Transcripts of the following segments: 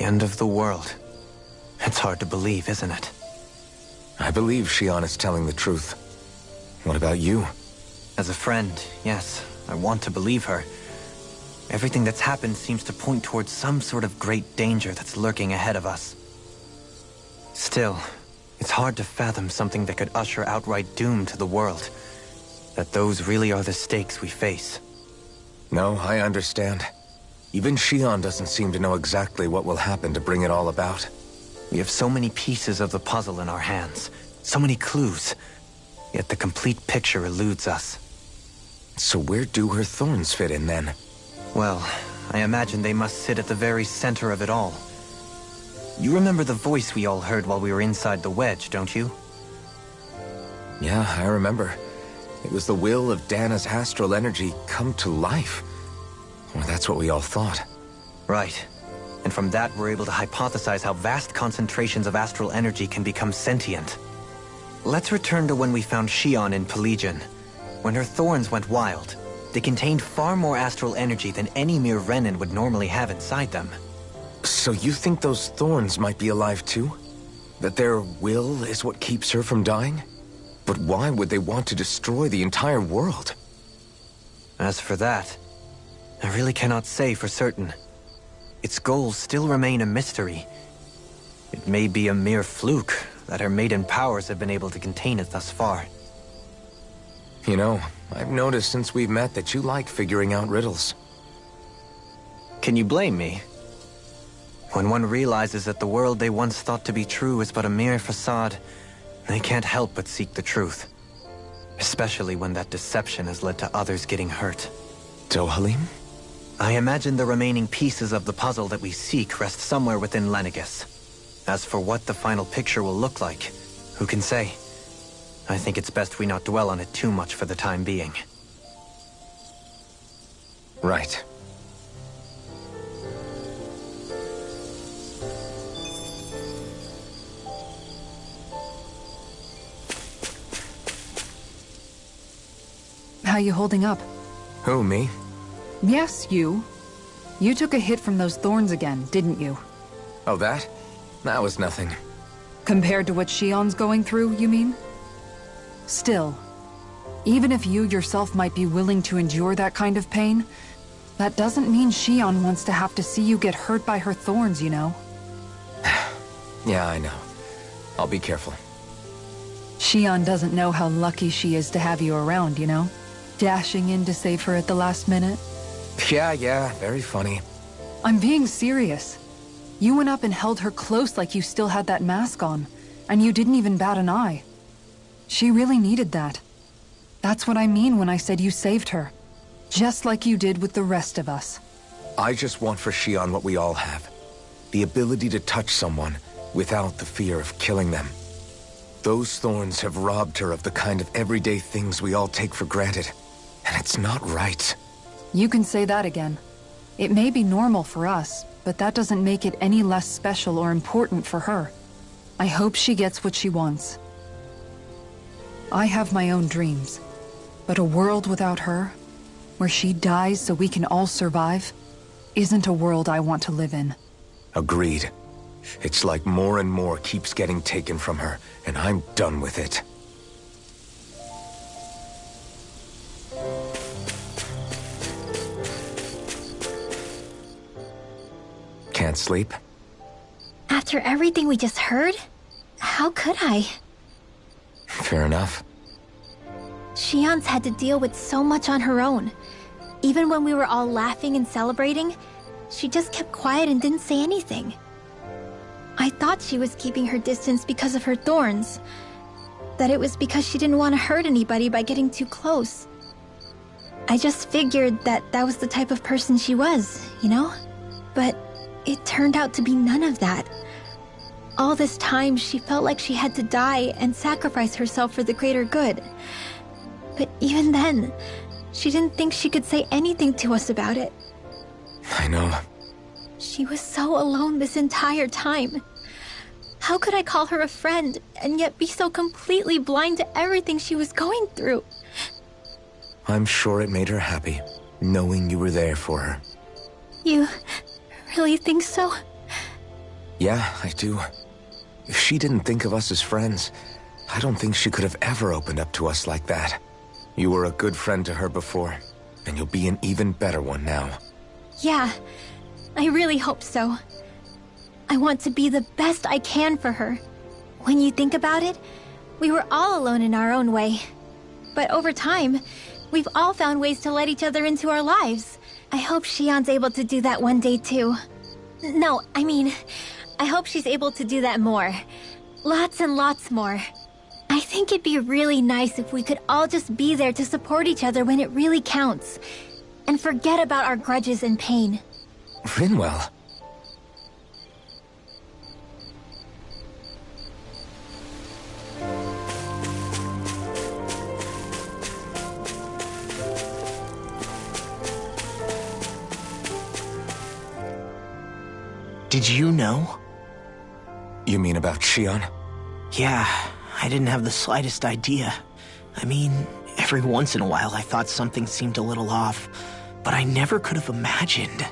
end of the world. It's hard to believe, isn't it? I believe Shion is telling the truth. What about you? As a friend, yes, I want to believe her. Everything that's happened seems to point towards some sort of great danger that's lurking ahead of us. Still, it's hard to fathom something that could usher outright doom to the world. That those really are the stakes we face. No, I understand. Even Shion doesn't seem to know exactly what will happen to bring it all about. We have so many pieces of the puzzle in our hands, so many clues, yet the complete picture eludes us. So where do her thorns fit in then? Well, I imagine they must sit at the very center of it all. You remember the voice we all heard while we were inside the wedge, don't you? Yeah, I remember. It was the will of Dana's astral energy come to life. Well, that's what we all thought. Right. And from that, we're able to hypothesize how vast concentrations of astral energy can become sentient. Let's return to when we found Shion in Pelegion. When her thorns went wild, they contained far more astral energy than any mere Renin would normally have inside them. So you think those thorns might be alive too? That their will is what keeps her from dying? But why would they want to destroy the entire world? As for that, I really cannot say for certain. Its goals still remain a mystery. It may be a mere fluke that her maiden powers have been able to contain it thus far. You know, I've noticed since we've met that you like figuring out riddles. Can you blame me? When one realizes that the world they once thought to be true is but a mere facade, they can't help but seek the truth. Especially when that deception has led to others getting hurt. Dohalim? I imagine the remaining pieces of the puzzle that we seek rest somewhere within Lenegis. As for what the final picture will look like, who can say? I think it's best we not dwell on it too much for the time being. Right. How you holding up? Who, me? Yes, you. You took a hit from those thorns again, didn't you? Oh, that? That was nothing. Compared to what Shion's going through, you mean? Still, even if you yourself might be willing to endure that kind of pain, that doesn't mean Shion wants to have to see you get hurt by her thorns, you know? Yeah, I know. I'll be careful. Shion doesn't know how lucky she is to have you around, you know? Dashing in to save her at the last minute. Yeah, very funny. I'm being serious. You went up and held her close like you still had that mask on, and you didn't even bat an eye. She really needed that. That's what I mean when I said you saved her. Just like you did with the rest of us. I just want for Shion what we all have. The ability to touch someone without the fear of killing them. Those thorns have robbed her of the kind of everyday things we all take for granted. And it's not right. You can say that again. It may be normal for us, but that doesn't make it any less special or important for her. I hope she gets what she wants. I have my own dreams, but a world without her, where she dies so we can all survive, isn't a world I want to live in. Agreed. It's like more and more keeps getting taken from her, and I'm done with it. Can't sleep? After everything we just heard? How could I? Fair enough. Shion's had to deal with so much on her own. Even when we were all laughing and celebrating, she just kept quiet and didn't say anything. I thought she was keeping her distance because of her thorns. That it was because she didn't want to hurt anybody by getting too close. I just figured that that was the type of person she was, you know? But it turned out to be none of that. All this time, she felt like she had to die and sacrifice herself for the greater good. But even then, she didn't think she could say anything to us about it. I know. She was so alone this entire time. How could I call her a friend and yet be so completely blind to everything she was going through? I'm sure it made her happy, knowing you were there for her. You really think so? Yeah, I do. If she didn't think of us as friends, I don't think she could have ever opened up to us like that. You were a good friend to her before, and you'll be an even better one now. Yeah, I really hope so. I want to be the best I can for her. When you think about it, we were all alone in our own way. But over time, we've all found ways to let each other into our lives. I hope Shion's able to do that one day too. No, I mean, I hope she's able to do that more. Lots and lots more. I think it'd be really nice if we could all just be there to support each other when it really counts. And forget about our grudges and pain. Rinwell. Did you know? You mean about Shion? Yeah, I didn't have the slightest idea. I mean, every once in a while I thought something seemed a little off, but I never could have imagined.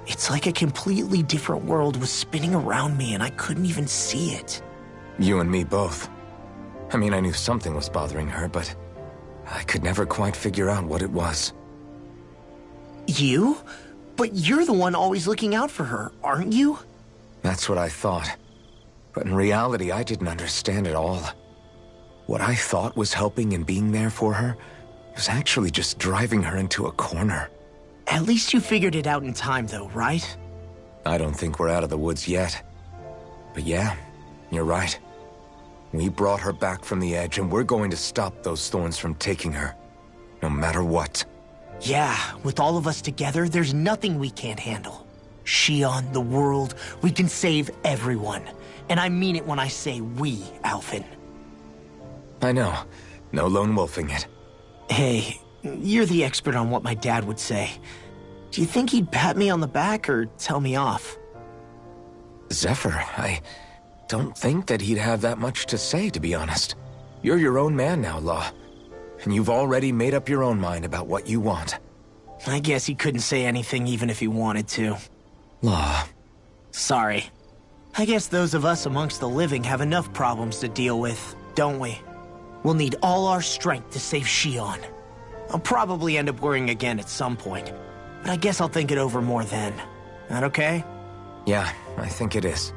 It's like a completely different world was spinning around me and I couldn't even see it. You and me both. I mean, I knew something was bothering her, but I could never quite figure out what it was. You? But you're the one always looking out for her, aren't you? That's what I thought. But in reality, I didn't understand it all. What I thought was helping and being there for her was actually just driving her into a corner. At least you figured it out in time, though, right? I don't think we're out of the woods yet. But yeah, you're right. We brought her back from the edge, and we're going to stop those thorns from taking her, no matter what. Yeah, with all of us together, there's nothing we can't handle. Shion, the world, we can save everyone. And I mean it when I say we, Alphen. I know. No lone wolfing it. Hey, you're the expert on what my dad would say. Do you think he'd pat me on the back or tell me off? Zephyr, I don't think that he'd have that much to say, to be honest. You're your own man now, Law. And you've already made up your own mind about what you want. I guess he couldn't say anything even if he wanted to. Law. Sorry. I guess those of us amongst the living have enough problems to deal with, don't we? We'll need all our strength to save Shion. I'll probably end up worrying again at some point, but I guess I'll think it over more then. That okay? Yeah, I think it is.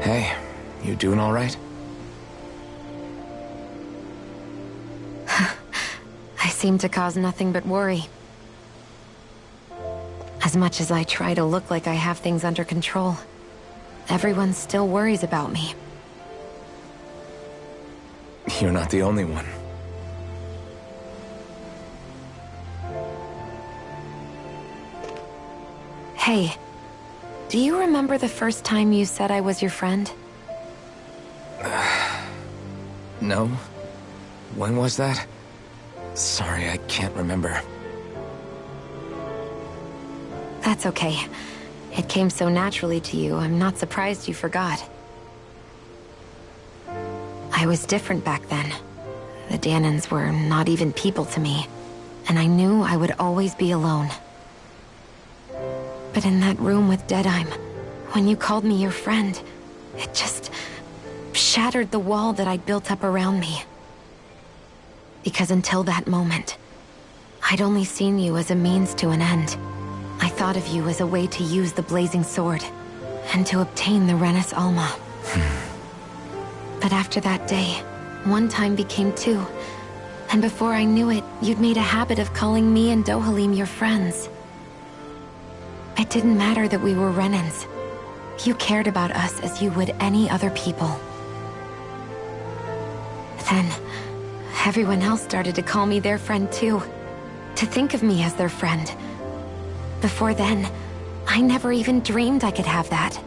Hey, you doing all right? I seem to cause nothing but worry. As much as I try to look like I have things under control, everyone still worries about me. You're not the only one. Hey, do you remember the first time you said I was your friend? No? When was that? Sorry, I can't remember. That's okay. It came so naturally to you, I'm not surprised you forgot. I was different back then. The Dahnans were not even people to me, and I knew I would always be alone. But in that room with Deadheim, when you called me your friend, it just shattered the wall that I'd built up around me. Because until that moment, I'd only seen you as a means to an end. I thought of you as a way to use the Blazing Sword, and to obtain the Renis Alma. But after that day, one time became two, and before I knew it, you'd made a habit of calling me and Dohalim your friends. It didn't matter that we were Renans. You cared about us as you would any other people. Then, everyone else started to call me their friend too. To think of me as their friend. Before then, I never even dreamed I could have that.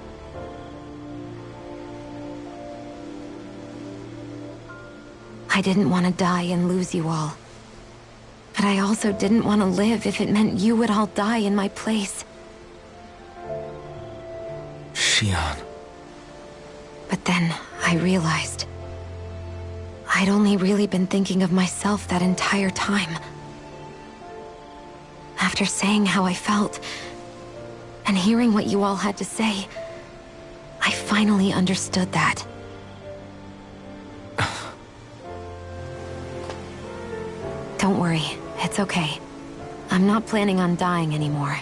I didn't want to die and lose you all. But I also didn't want to live if it meant you would all die in my place. Shion. But then I realized I'd only really been thinking of myself that entire time. After saying how I felt, and hearing what you all had to say, I finally understood that. Don't worry, it's okay. I'm not planning on dying anymore.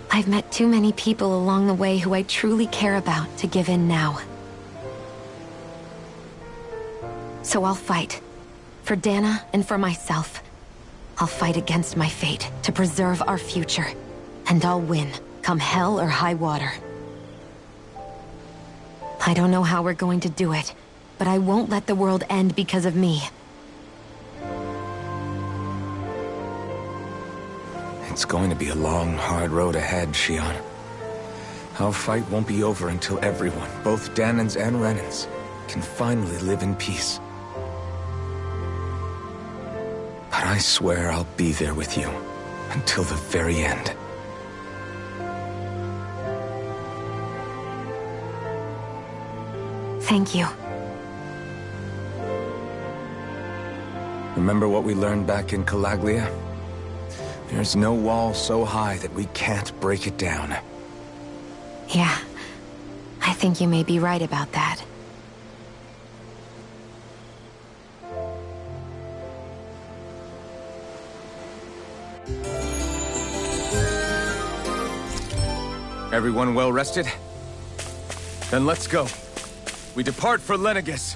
I've met too many people along the way who I truly care about to give in now. So I'll fight. For Dana and for myself. I'll fight against my fate to preserve our future. And I'll win, come hell or high water. I don't know how we're going to do it, but I won't let the world end because of me. It's going to be a long, hard road ahead, Shion. Our fight won't be over until everyone, both Danans and Renans, can finally live in peace. But I swear I'll be there with you until the very end. Thank you. Remember what we learned back in Calaglia? There's no wall so high that we can't break it down. Yeah, I think you may be right about that. Everyone well rested? Then let's go. We depart for Lenegis.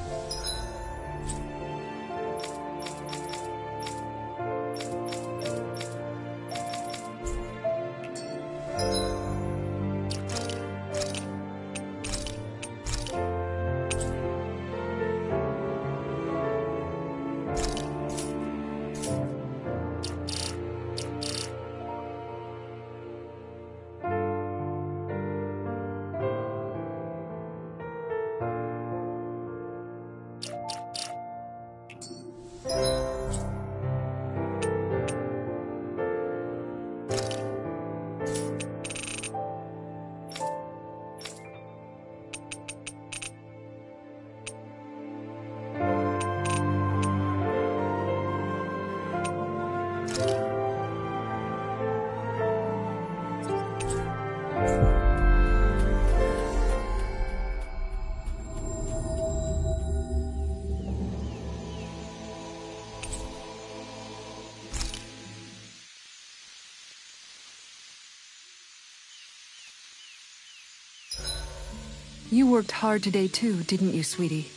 You worked hard today too, didn't you, sweetie?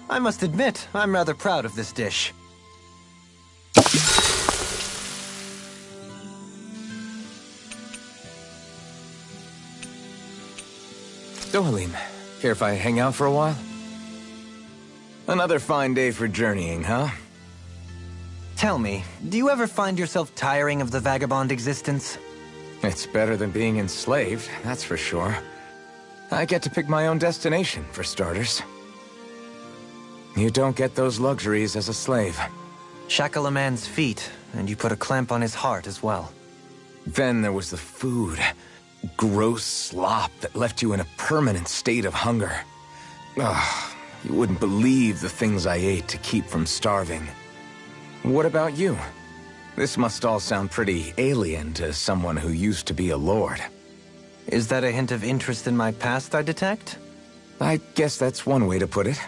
I must admit, I'm rather proud of this dish. Dohalim, care if I hang out for a while? Another fine day for journeying, huh? Tell me, do you ever find yourself tiring of the vagabond existence? It's better than being enslaved, that's for sure. I get to pick my own destination, for starters. You don't get those luxuries as a slave. Shackle a man's feet, and you put a clamp on his heart as well. Then there was the food. Gross slop that left you in a permanent state of hunger. Ugh, you wouldn't believe the things I ate to keep from starving. What about you? This must all sound pretty alien to someone who used to be a lord. Is that a hint of interest in my past I detect? I guess that's one way to put it.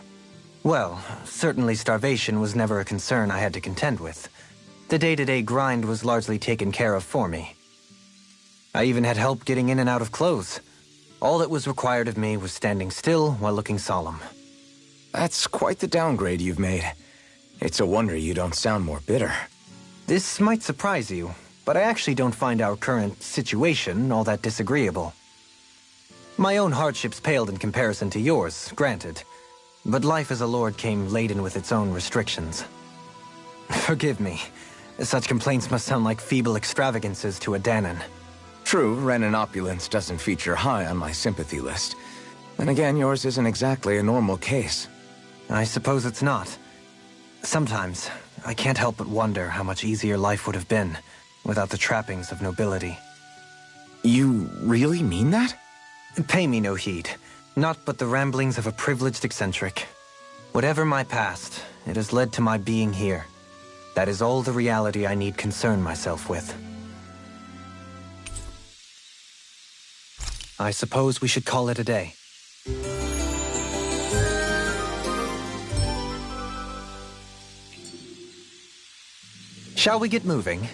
Well, certainly starvation was never a concern I had to contend with. The day-to-day grind was largely taken care of for me. I even had help getting in and out of clothes. All that was required of me was standing still while looking solemn. That's quite the downgrade you've made. It's a wonder you don't sound more bitter. This might surprise you, but I actually don't find our current situation all that disagreeable. My own hardships paled in comparison to yours, granted. But life as a lord came laden with its own restrictions. Forgive me. Such complaints must sound like feeble extravagances to a Dahnan. True, Renan opulence doesn't feature high on my sympathy list. Then again, yours isn't exactly a normal case. I suppose it's not. Sometimes, I can't help but wonder how much easier life would have been without the trappings of nobility. You really mean that? Pay me no heed. Not but the ramblings of a privileged eccentric. Whatever my past, it has led to my being here. That is all the reality I need concern myself with. I suppose we should call it a day. Shall we get moving?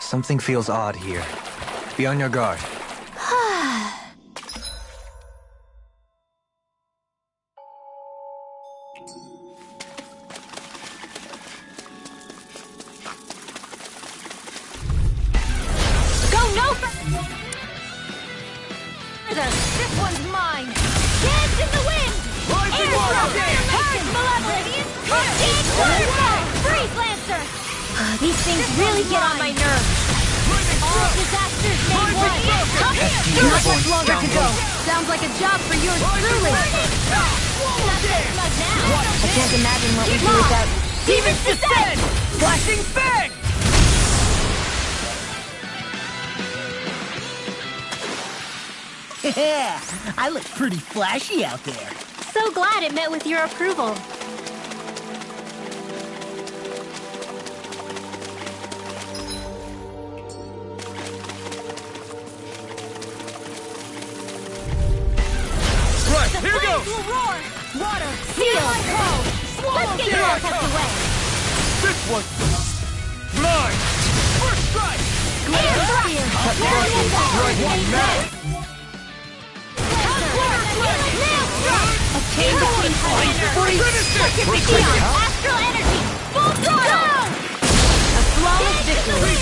Something feels odd here. Be on your guard. This one's mine! Dance in the wind! Air Purge Malevolence! Freeze Lancer! These things really get on my nerves. All disasters made one! Not much longer to go. Sounds like a job for yours truly. I can't imagine what we do without... Demons Descend! Flashing Fang! Yeah, I look pretty flashy out there. So glad it met with your approval. Right, here goes! Will roar! Water! Steel! Let's get your tucked away! This one's mine! First strike! Astral energy! Full throttle! A flawless victory.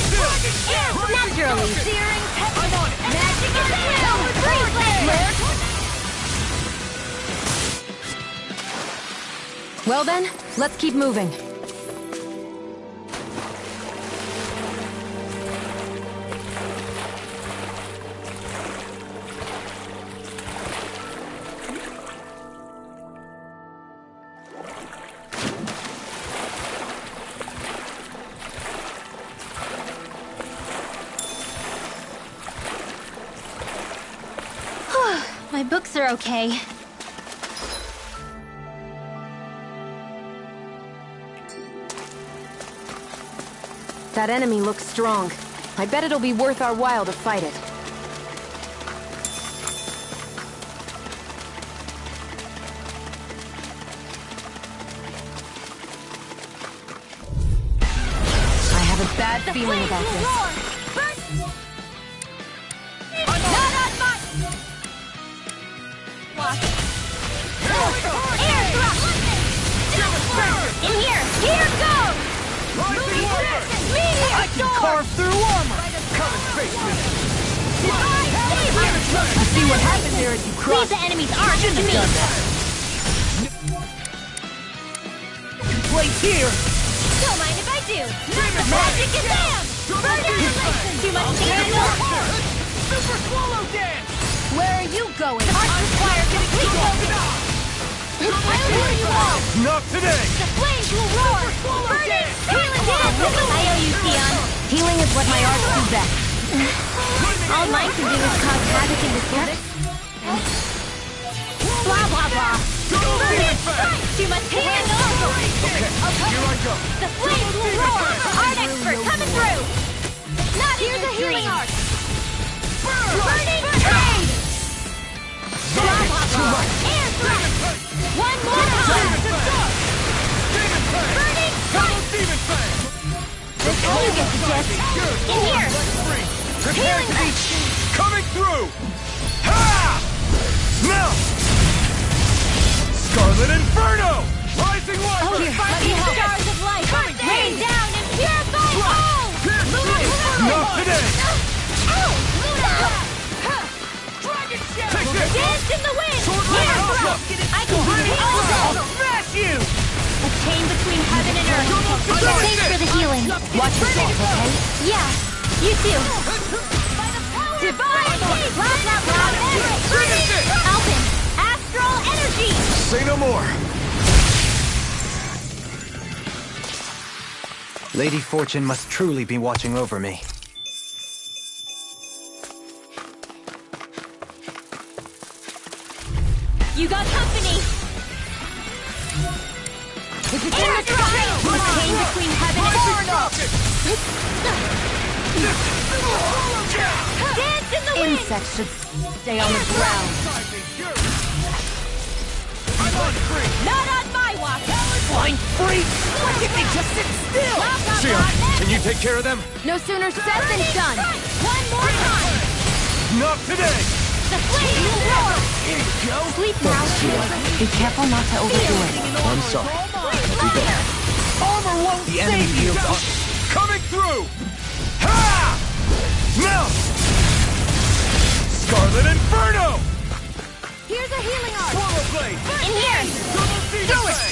Naturally! Searing peppers! Magic is real! Freeze Lancer! Well then, let's keep moving. My books are okay. That enemy looks strong. I bet it'll be worth our while to fight it. I have a bad feeling about this. Not on my... Air thrust! In here! Here goes! Meteor I can storm! carve through armor! Come and face this! Divine You see what happened there as you Leave crossed? the enemy's arch to me. Place here. Don't mind if I do. Magic is down. Too much damage. Super swallow dance! Where are you going? The arch requires complete focus. I'll lure you all. Not today! The flames will roar. Burning, healing dance. I owe you, Sion. Healing is what my arts do best. All mine can do is cause havoc in this world. Blah, blah, blah. Burning, too much damage. Here I go! The flames will roar. Art expert coming through. Not here's a healing arch. Burning trade. Blah, blah, blah. Air thrust. One more time. Burning strike. You get the gist. In here. Prepare to be coming through! Ha! Now! Scarlet Inferno! Rising water! Fighting stars of light. Rain down and purify all. Not today! Take this. Dance in the wind. Air thrust. I can do it all day. Smash you! A chain between heaven and earth. Thanks for the healing. Watch yourself, okay? Yeah, you too. Divine Blah, blah, blah. Alpin, astral energy. Say no more. Lady Fortune must truly be watching over me. You got company. Air thrust. A chain between heaven and earth. Dance in the wind. Insects should stay on the ground. Not on my watch. Blind freak! Why can't they just sit still? Sion, can you take care of them? No sooner said than done. One more time. Not today! The flame will roar. Here you go. Sleep now. Be careful not to overdo it. I'm sorry. I'll do better. Armor won't The enemy save you. fields are coming through! Ha! Now! Scarlet Inferno! Here's a healing arc. Swallow blade! In here. Do it!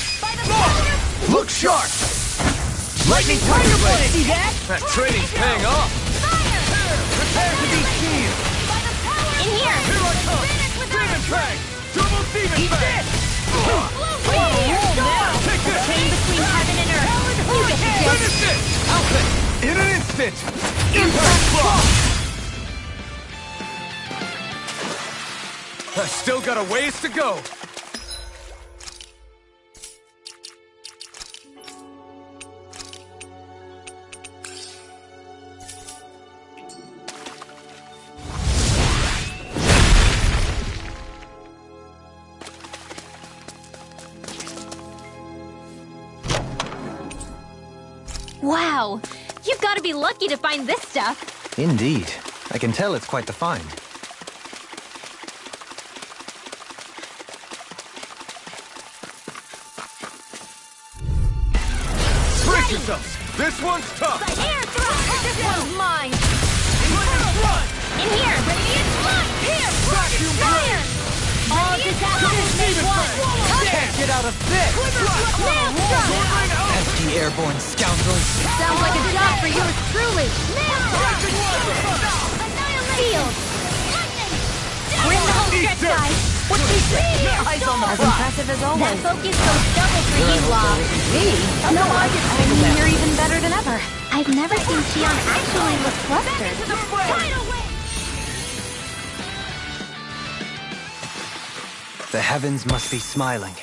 Look sharp! Lightning Tiger Blade! See that? That training's paying off. Prepare to be seen! In here. Here I come! Demon Fang! Double Demon Fang! Take this! Chain between heaven and earth. You get the gist. Finish it! Outlet! In an instant! Impact Block! I still got a ways to go! Wow. You've got to be lucky to find this stuff. Indeed. I can tell it's quite the find. Brace yourselves! This one's tough! Air thrust. This one's mine. Run! In here. Radiant blood. Here. Vacuum Fire. All disasters make one. Can't get out of this! Maelstrom. Pesky airborne scoundrels! Sounds like a job for yours truly. Field. We're in the home stretch, guys. What's he saying? Eyes on the As prize. impressive as That always. focus goes double for you, Law. Me? No, I get to you're even better than ever. I've never seen Xion actually look flustered. The heavens must be smiling.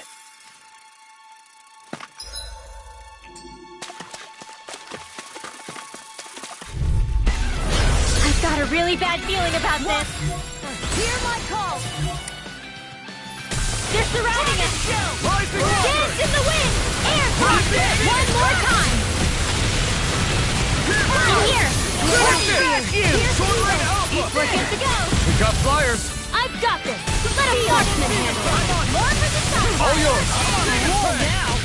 I've got a really bad feeling about this. Hear my call. They're surrounding us. Rising water! Dance in the wind. Air thrust. One more time. In here. We're good to go. We got flyers! I've got this. Let a marksman handle it. More for the sun. All yours!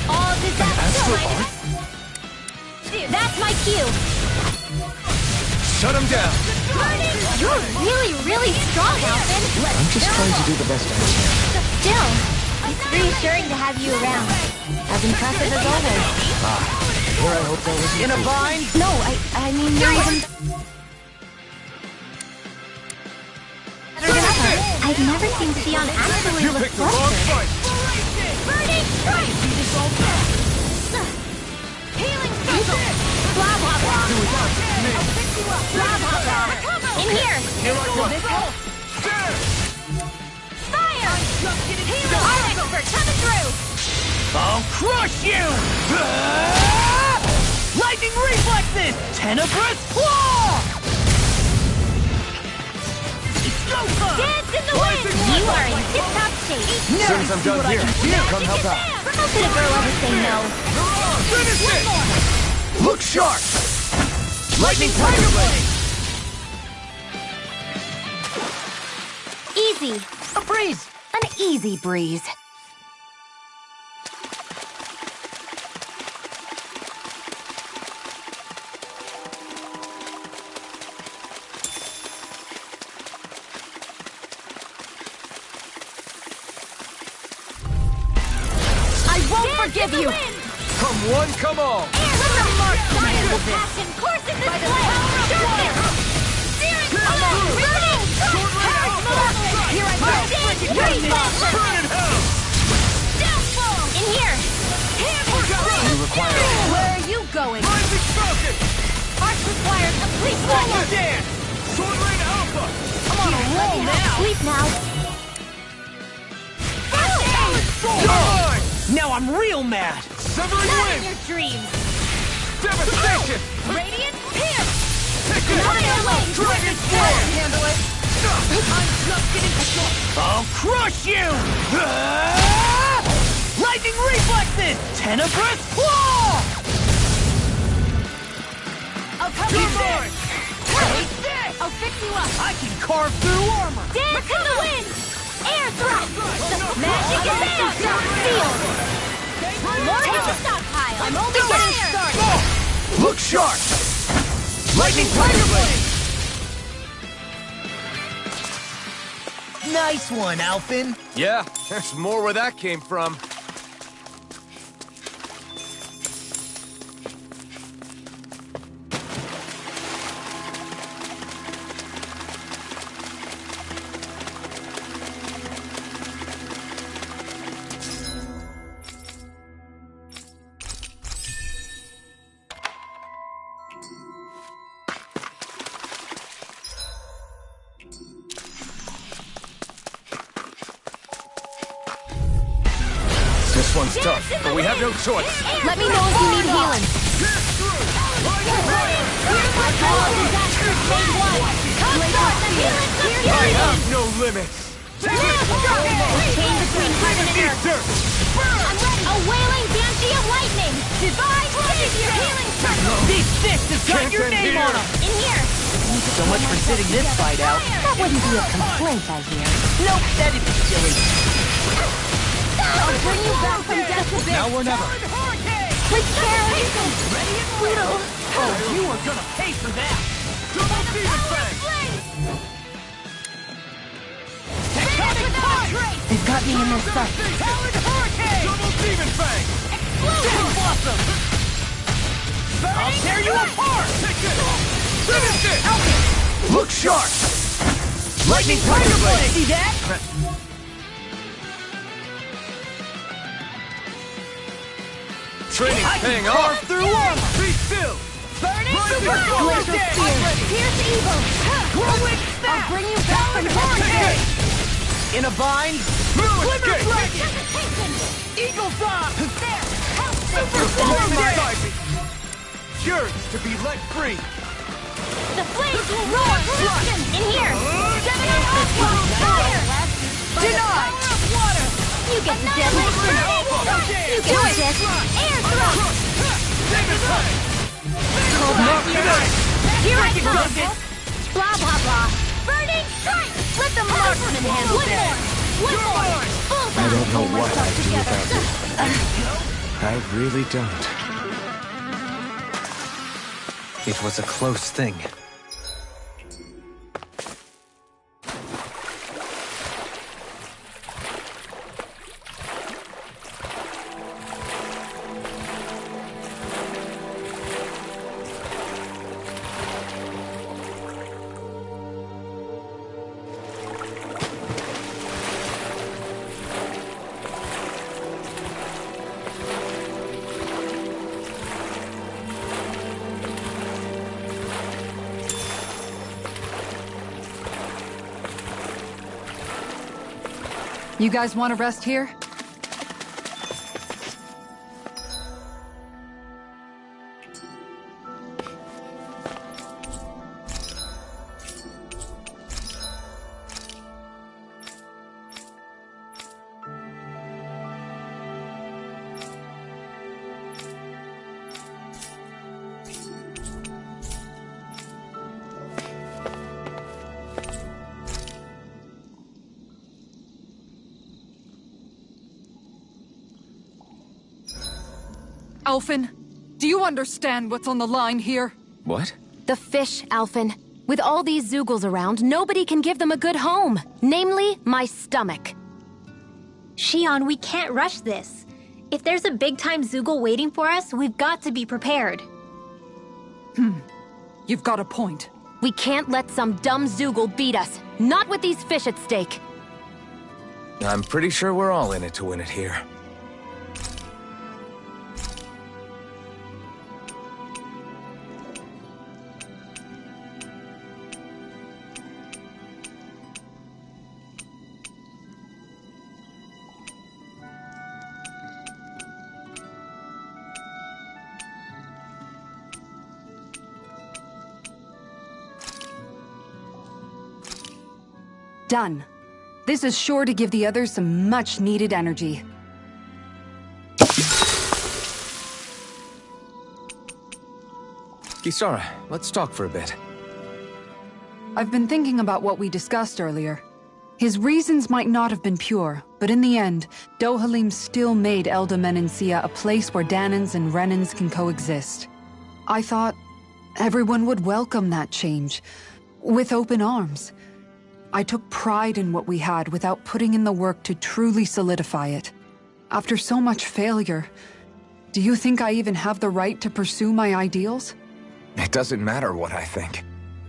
All disasters. That's my cue. Shut him down! Burning You're really, really strong, Alvin. I'm just trying to do the best I can. Still, it's reassuring to have you around. As impressive as always. Here I hope that was In a bind? No, I mean, you're even... I've never seen Xion actually You look picked the wrong flustered. fight! Burning strike! Healing circle! Blah, blah, blah. Blah, blah, blah. In here! Here I go! There! Fire! Healing Art expert coming through! I'll crush you! Lightning reflexes! Tenebrous claw! It's go time! Dance in the wind! You are in tip-top shape. As soon as I'm done here, come help out. How could a girl ever say no? Finish it! Look sharp! Lightning Tiger Blade! Easy. A breeze! An easy breeze. Forgive you! Come one, come all! Passion courses this way! Sharpness! Searing color! Burning! Here I go! Burn in hell! Downfall! In here! You require... Where are you going? Rising Falcon! Arch requires complete Solo focus! dance! Sword Rain Alpha! I'm on a roll now! Sleep now! Yours! Now I'm real mad! Severing Not in wind! your dreams! Devastation! Radiant pierce! Pick it! Not in your wings! Dragon Flare! Handle it! I'm just getting started! I'll crush you! Lightning reflexes! Tenebrous claw! I'll cover you there! Take this! I'll fix you up! I can carve through armor! Dance in the wind! Air thrust! Magic advance! Sealed! More to the stockpile! I'm only getting started! Look sharp! Lightning Tiger Blade! Nice one, Alphin! Yeah, there's more where that came from. This one's tough, but we have no choice. Let me know if you need healing. I have no limits! Chain between heaven and earth. A wailing banshee of lightning. Divine savior. Healing circle. These fists have got your Can't name end on here. them! In here. So much for sitting this fight out. That wouldn't be a complaint, I hear. Nope, that'd be silly. I'll bring you back from death to this. Now or never. With care. Little. Oh, you are gonna pay for that! Double Demon Fang! They've got me in their sight. Double Demon Fang! Demon Blossom! I'll tear you apart! Take it! Finish it! Look sharp! Lightning Tiger Blade! See that? Training's I can paying carve off! through armor! Be still! Burning Rising super Falcon! Glacial Spear. Pierce evil. Whirlwind I'll Snap! bring you back from death to this. In a bind? Blue Glimmer escape! Dragon! Eagle's Eye! There. Help. Super Your Storm flame Day. beside me! Yours to be let free! The flames will roar. In here. Gemini Aqua. Fire. Denied! Water. You get the demolition. You get this. Air thrust. Demon Fang! Here I Freaking come. Gungans! Blah, blah, blah. Burning strike. Let the marksman handle this. One more. I don't know what I'd do without you. I really don't. It was a close thing. You guys want to rest here? Alphen, do you understand what's on the line here? What? The fish, Alphen. With all these Zeugles around, nobody can give them a good home. Namely, my stomach. Shion, we can't rush this. If there's a big-time Zeugle waiting for us, we've got to be prepared. You've got a point. We can't let some dumb Zeugle beat us. Not with these fish at stake. I'm pretty sure we're all in it to win it here. Done. This is sure to give the others some much-needed energy. Kisara, let's talk for a bit. I've been thinking about what we discussed earlier. His reasons might not have been pure, but in the end, Dohalim still made Elda Menancia a place where Dahnans and Renans can coexist. I thought everyone would welcome that change, with open arms. I took pride in what we had without putting in the work to truly solidify it. After so much failure, do you think I even have the right to pursue my ideals? It doesn't matter what I think.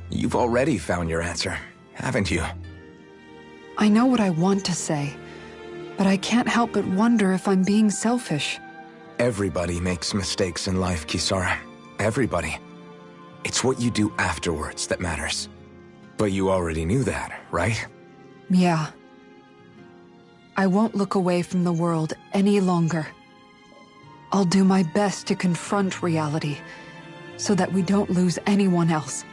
You've already found your answer, haven't you? I know what I want to say, but I can't help but wonder if I'm being selfish. Everybody makes mistakes in life, Kisara. Everybody. It's what you do afterwards that matters. But you already knew that, right? Yeah. I won't look away from the world any longer. I'll do my best to confront reality, so that we don't lose anyone else,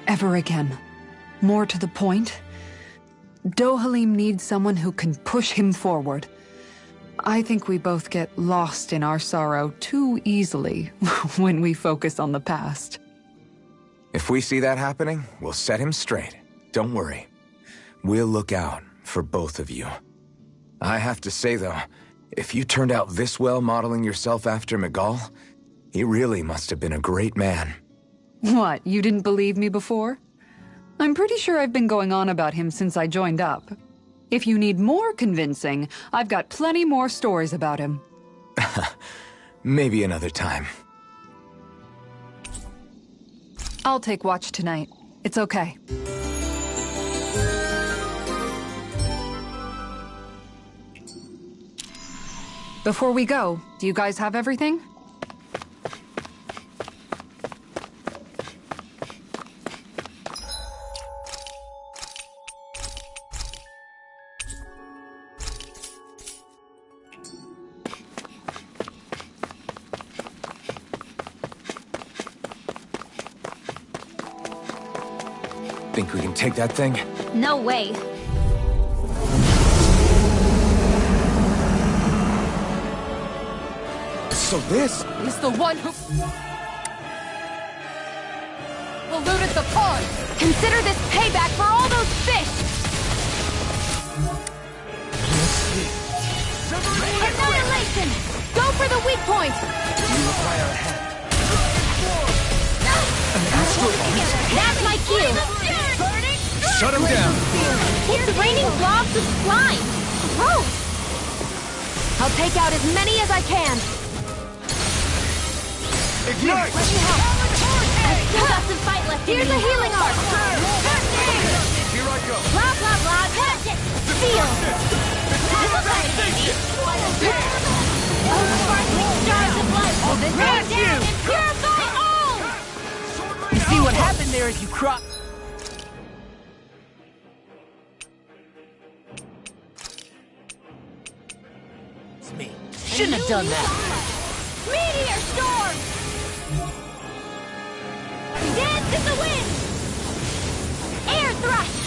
ever again. More to the point, Dohalim needs someone who can push him forward. I think we both get lost in our sorrow too easily when we focus on the past. If we see that happening, we'll set him straight. Don't worry. We'll look out for both of you. I have to say, though, if you turned out this well modeling yourself after Miguel, he really must have been a great man. What, you didn't believe me before? I'm pretty sure I've been going on about him since I joined up. If you need more convincing, I've got plenty more stories about him. Maybe another time. I'll take watch tonight. It's okay. Before we go, do you guys have everything? Think we can take that thing? No way. So this... He's the one who... polluted the pond! Consider this payback for all those fish! Annihilation! Go for the weak point! You require a hand. That's my cue! Shut him down! It's raining blobs of slime! Gross! I'll take out as many as I can! Ignite! Still got some fight left. Here's a healing arc! Here I go! Blah, blah, blah! Feel! Oh, sparkling stars of light! Rain down and purify all! You see what happened there as you crop... Shouldn't have done that. Meteor storm! Dance in the wind! Air thrust!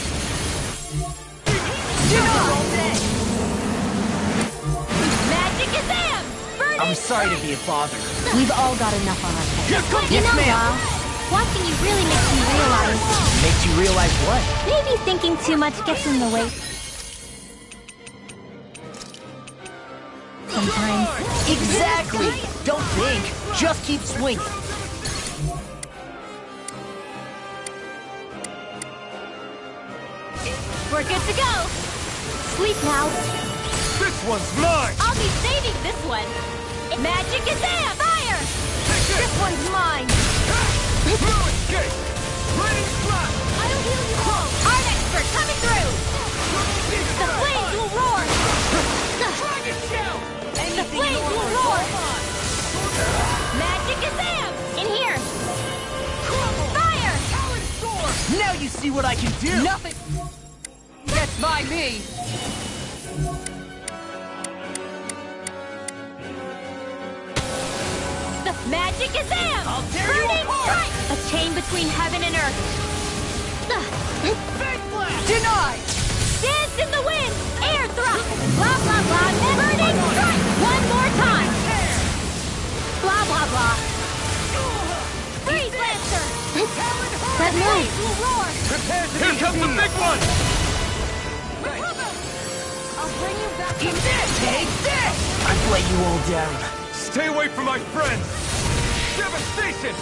Magic is am! Burning I'm sorry to be a bother. We've all got enough on our hands. You Yes, know, ma'am. Rob, watching you really makes me realize Makes you realize what? maybe thinking too much gets in the way. Sometimes. Exactly! Don't think, just keep swinging. We're good to go! Sleep now. This one's mine! I'll be saving this one. Magic is am! Fire! This one's mine. No escape! Raining flash! I'll heal you all. Art expert coming through. The flames will roar. Dragon shell! The flames will roar. Magic is am! In here. Fire! Talon sword! Now you see what I can do! Nothing gets by me! The magic is am! I'll tear you Burning apart! strike! A chain between heaven and earth. Big blast! Denied! Dance in the wind! Air thrust! Blah, blah, blah. Burning strike! One more time! Blah, blah, blah. Freeze Lancer! That flames will roar! Prepare to Here comes the big one! I'll bring you back to Take this! I've let you all down. Stay away from my friends! Devastation!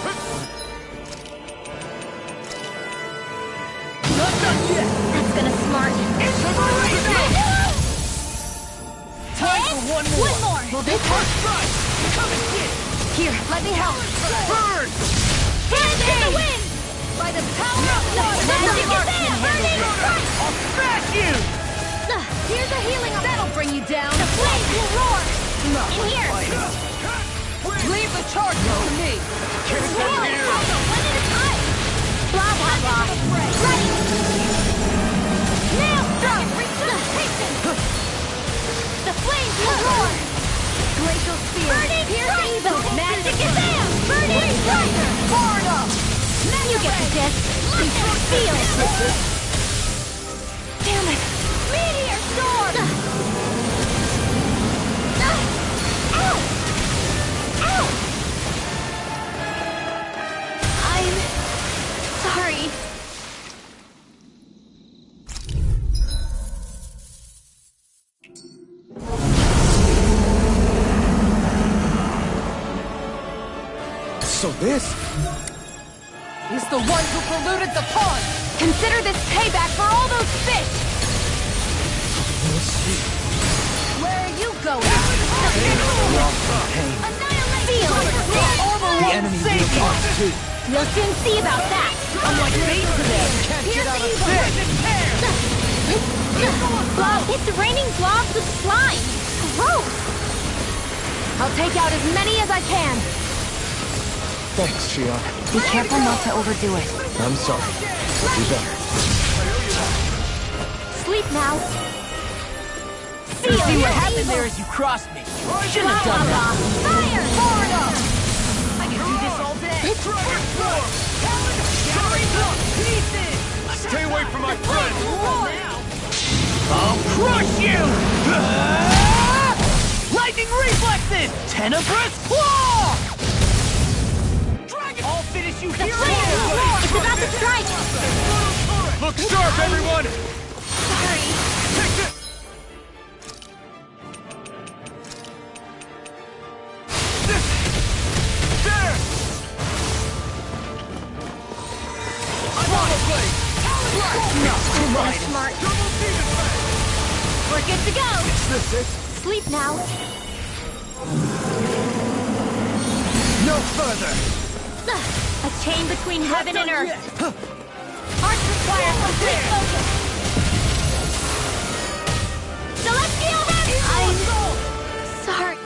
Not done yet! That's gonna smart. Inspiration! Time for one more! One more! Well, this first strike! Come and get it! Here, let me help. Burn! Hands in the wind! By the power of water! Magic is in! Burning strike! I'll smash you! Here's a healing. That'll bring you down. The flames will roar. In here. Leave the charge to me! Healing. One at a time. Blah blah blah. Right. Nail strike. Resuscitation. The flames will roar. Glacial sphere. Burning strike. The magic is in. Burning strike. Far enough! You get the gist. Feel it. Damn it. Meteor storm. Ow! Ow! I'm sorry. So this? Is the one who polluted the pond! Consider this payback for all those fish. Where are you going? Annihilate! Feel it. The enemy wields arms too. We'll soon see about that. I'm like bait for them! Can't Here's get out of evil. this! It's raining blobs of slime. Gross. I'll take out as many as I can. Thanks, Shion. Be careful not to overdo it. I'm sorry. I'll do better. Sleep now. You see what happened there as you crossed me. Shouldn't have done that. Fire! Far enough! I can do this all day. Stay away from my friends! I'll crush you! Lightning reflexes! Tenebrous claw! Dragon! I'll finish you The here! flames will roar. It's about to strike. Look sharp, everyone! Sorry. Take this! There! We're smart. We're good to go. Is this it? Sleep now. No further! A chain between heaven and earth. Arts require complete focus. Celestial Heaven! I'm sorry.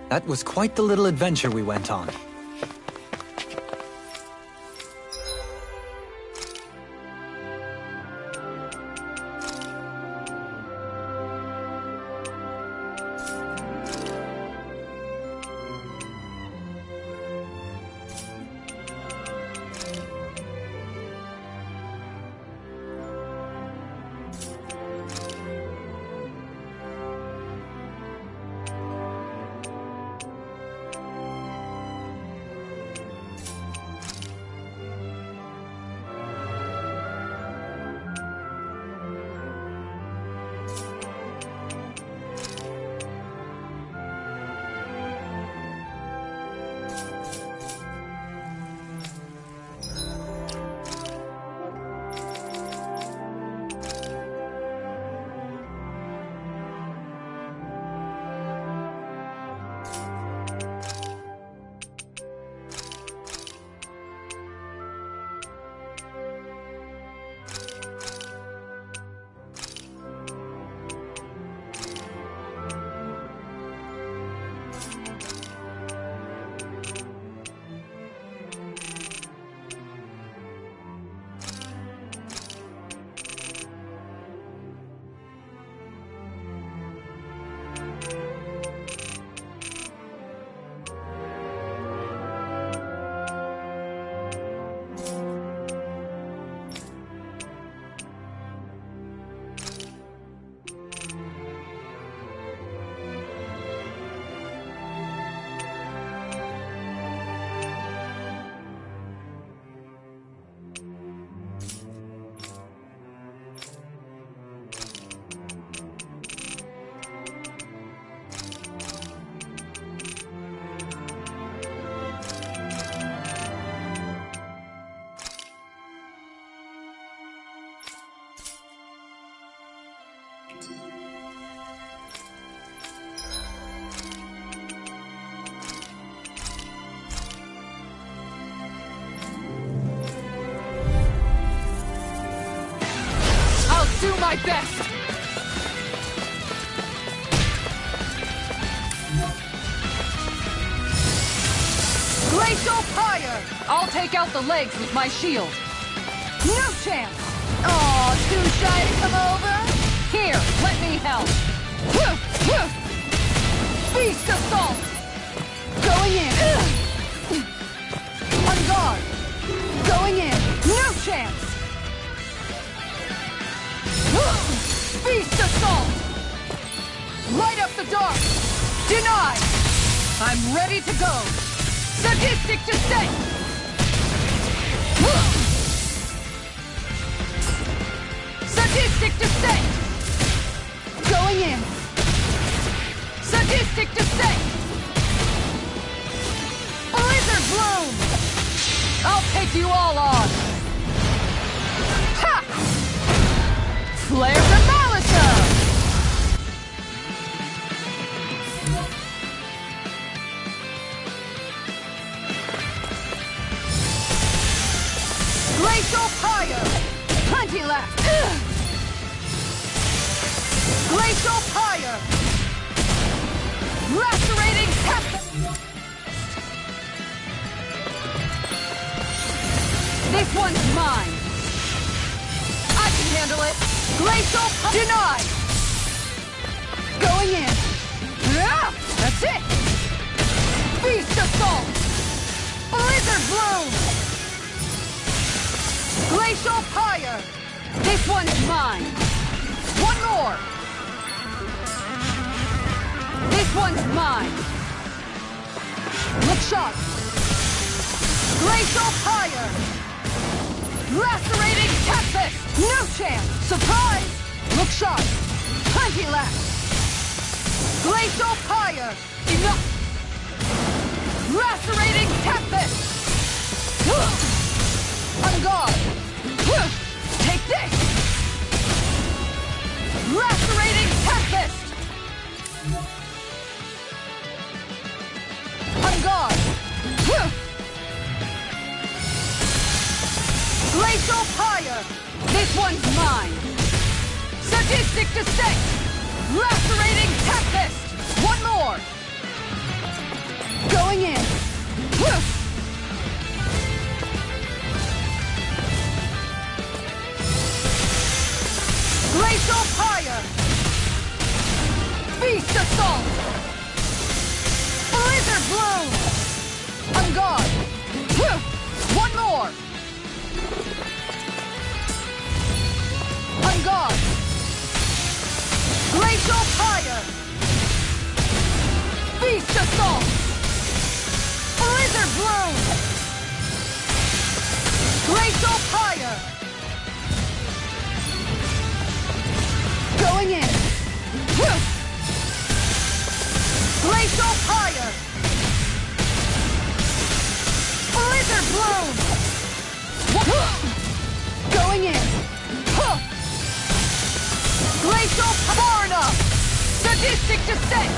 That was quite the little adventure we went on. Do my best! Glacial Fire! I'll take out the legs with my shield. No chance! Aw, too shy to come over? Here, let me help. Beast Assault! Going in! On guard! Going in! No chance! Beast Assault! Light up the dark! Denied! I'm ready to go! Sadistic Descent! Sadistic Descent! Going in! Sadistic Descent! Blizzard Bloom! I'll take you all on! Ha! Flare Demolition! Glacial Fire! Plenty left! Glacial Fire! Lacerating Tempest! This one's mine! I can handle it! Glacial denied! Going in! Yeah, that's it! Beast Assault! Blizzard Bloom! Glacial Fire! This one's mine! One more! This one's mine! Look sharp! Glacial Fire! Lacerating Tempest! No chance! Surprise! Look sharp! Plenty left! Glacial Fire! Enough! Lacerating Tempest! On guard! Take this! Lacerating Tempest! On guard! Glacial Fire! This one's mine! Sadistic Descent! Lacerating Tempest! One more! assault! Blizzard bloom! On guard! One more! On guard! Glacial fire! Beast assault! Blizzard bloom! Glacial fire! Going in! Glacial fire! Blizzard bloom! Going in! Glacial far enough! Sadistic descent!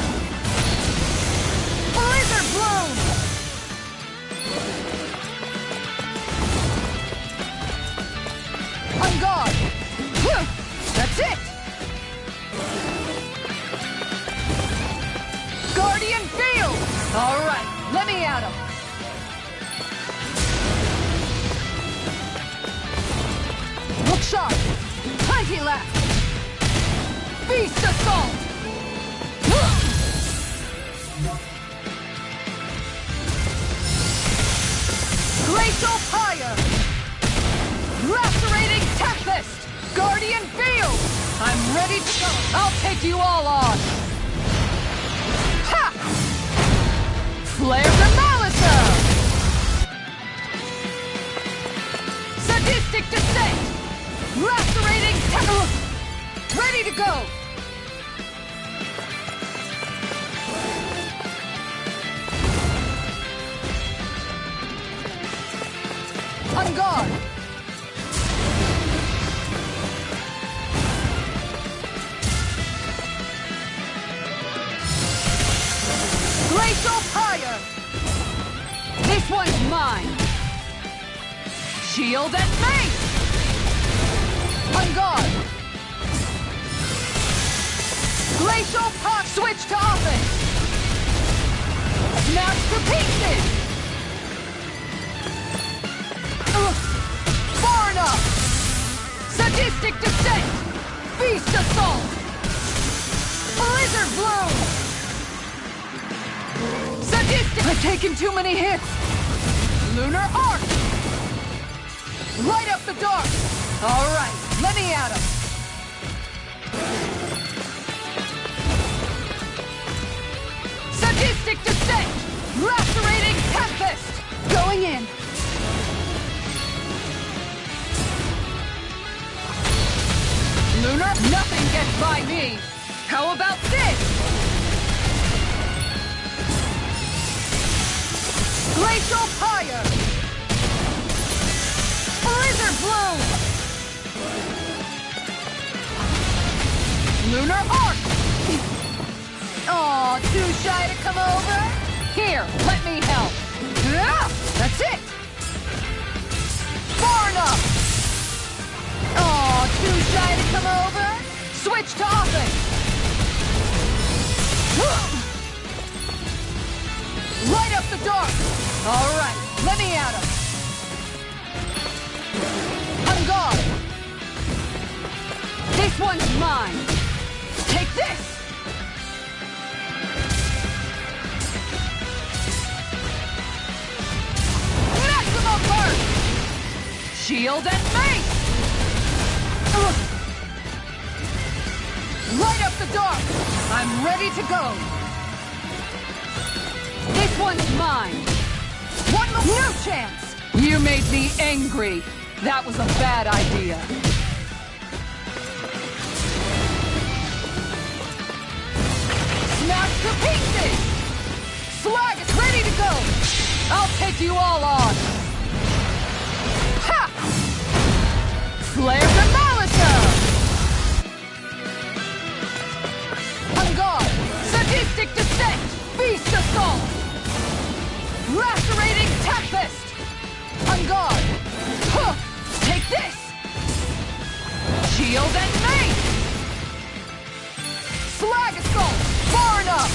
Blizzard bloom! On guard! That's it! Guardian field! All right, let me at him! Look sharp! Plenty left! Beast assault! Glacial fire! Lacerating tempest! Guardian field! I'm ready to go! I'll take you all on! Ha! Flare the Malisa! Sadistic descent! Lacerating tempest! Ready to go! On guard! Glacial fire! This one's mine! Shield and mace! On guard! Glacial pop! Switch to offense! Smash to pieces! Far enough! Sadistic descent! Beast assault! Blizzard bloom! Sadistic! I've taken too many hits! Lunar arc! Light up the dark! All right, let me at him! Sadistic descent! Lacerating tempest! Going in! Lunar, nothing gets by me! How about this? Glacial fire! Blizzard bloom! Lunar arc! Aw, too shy to come over? Here, let me help! Ah, that's it! Far enough! Aw, too shy to come over? Switch to offense! Light up the dark! All right, let me at him! On guard! This one's mine! Take this! Maximum burst! Shield and mace! Light up the dark! I'm ready to go! This one's mine! One more! No chance! You made me angry! That was a bad idea! Smash to pieces! Slag is ready to go! I'll take you all on! Ha! Flare the Malisa! On guard! Sadistic descent! Beast assault! Lacerating tempest! On guard! Huh! Take this! Shield and mace! Slag assault! Far enough!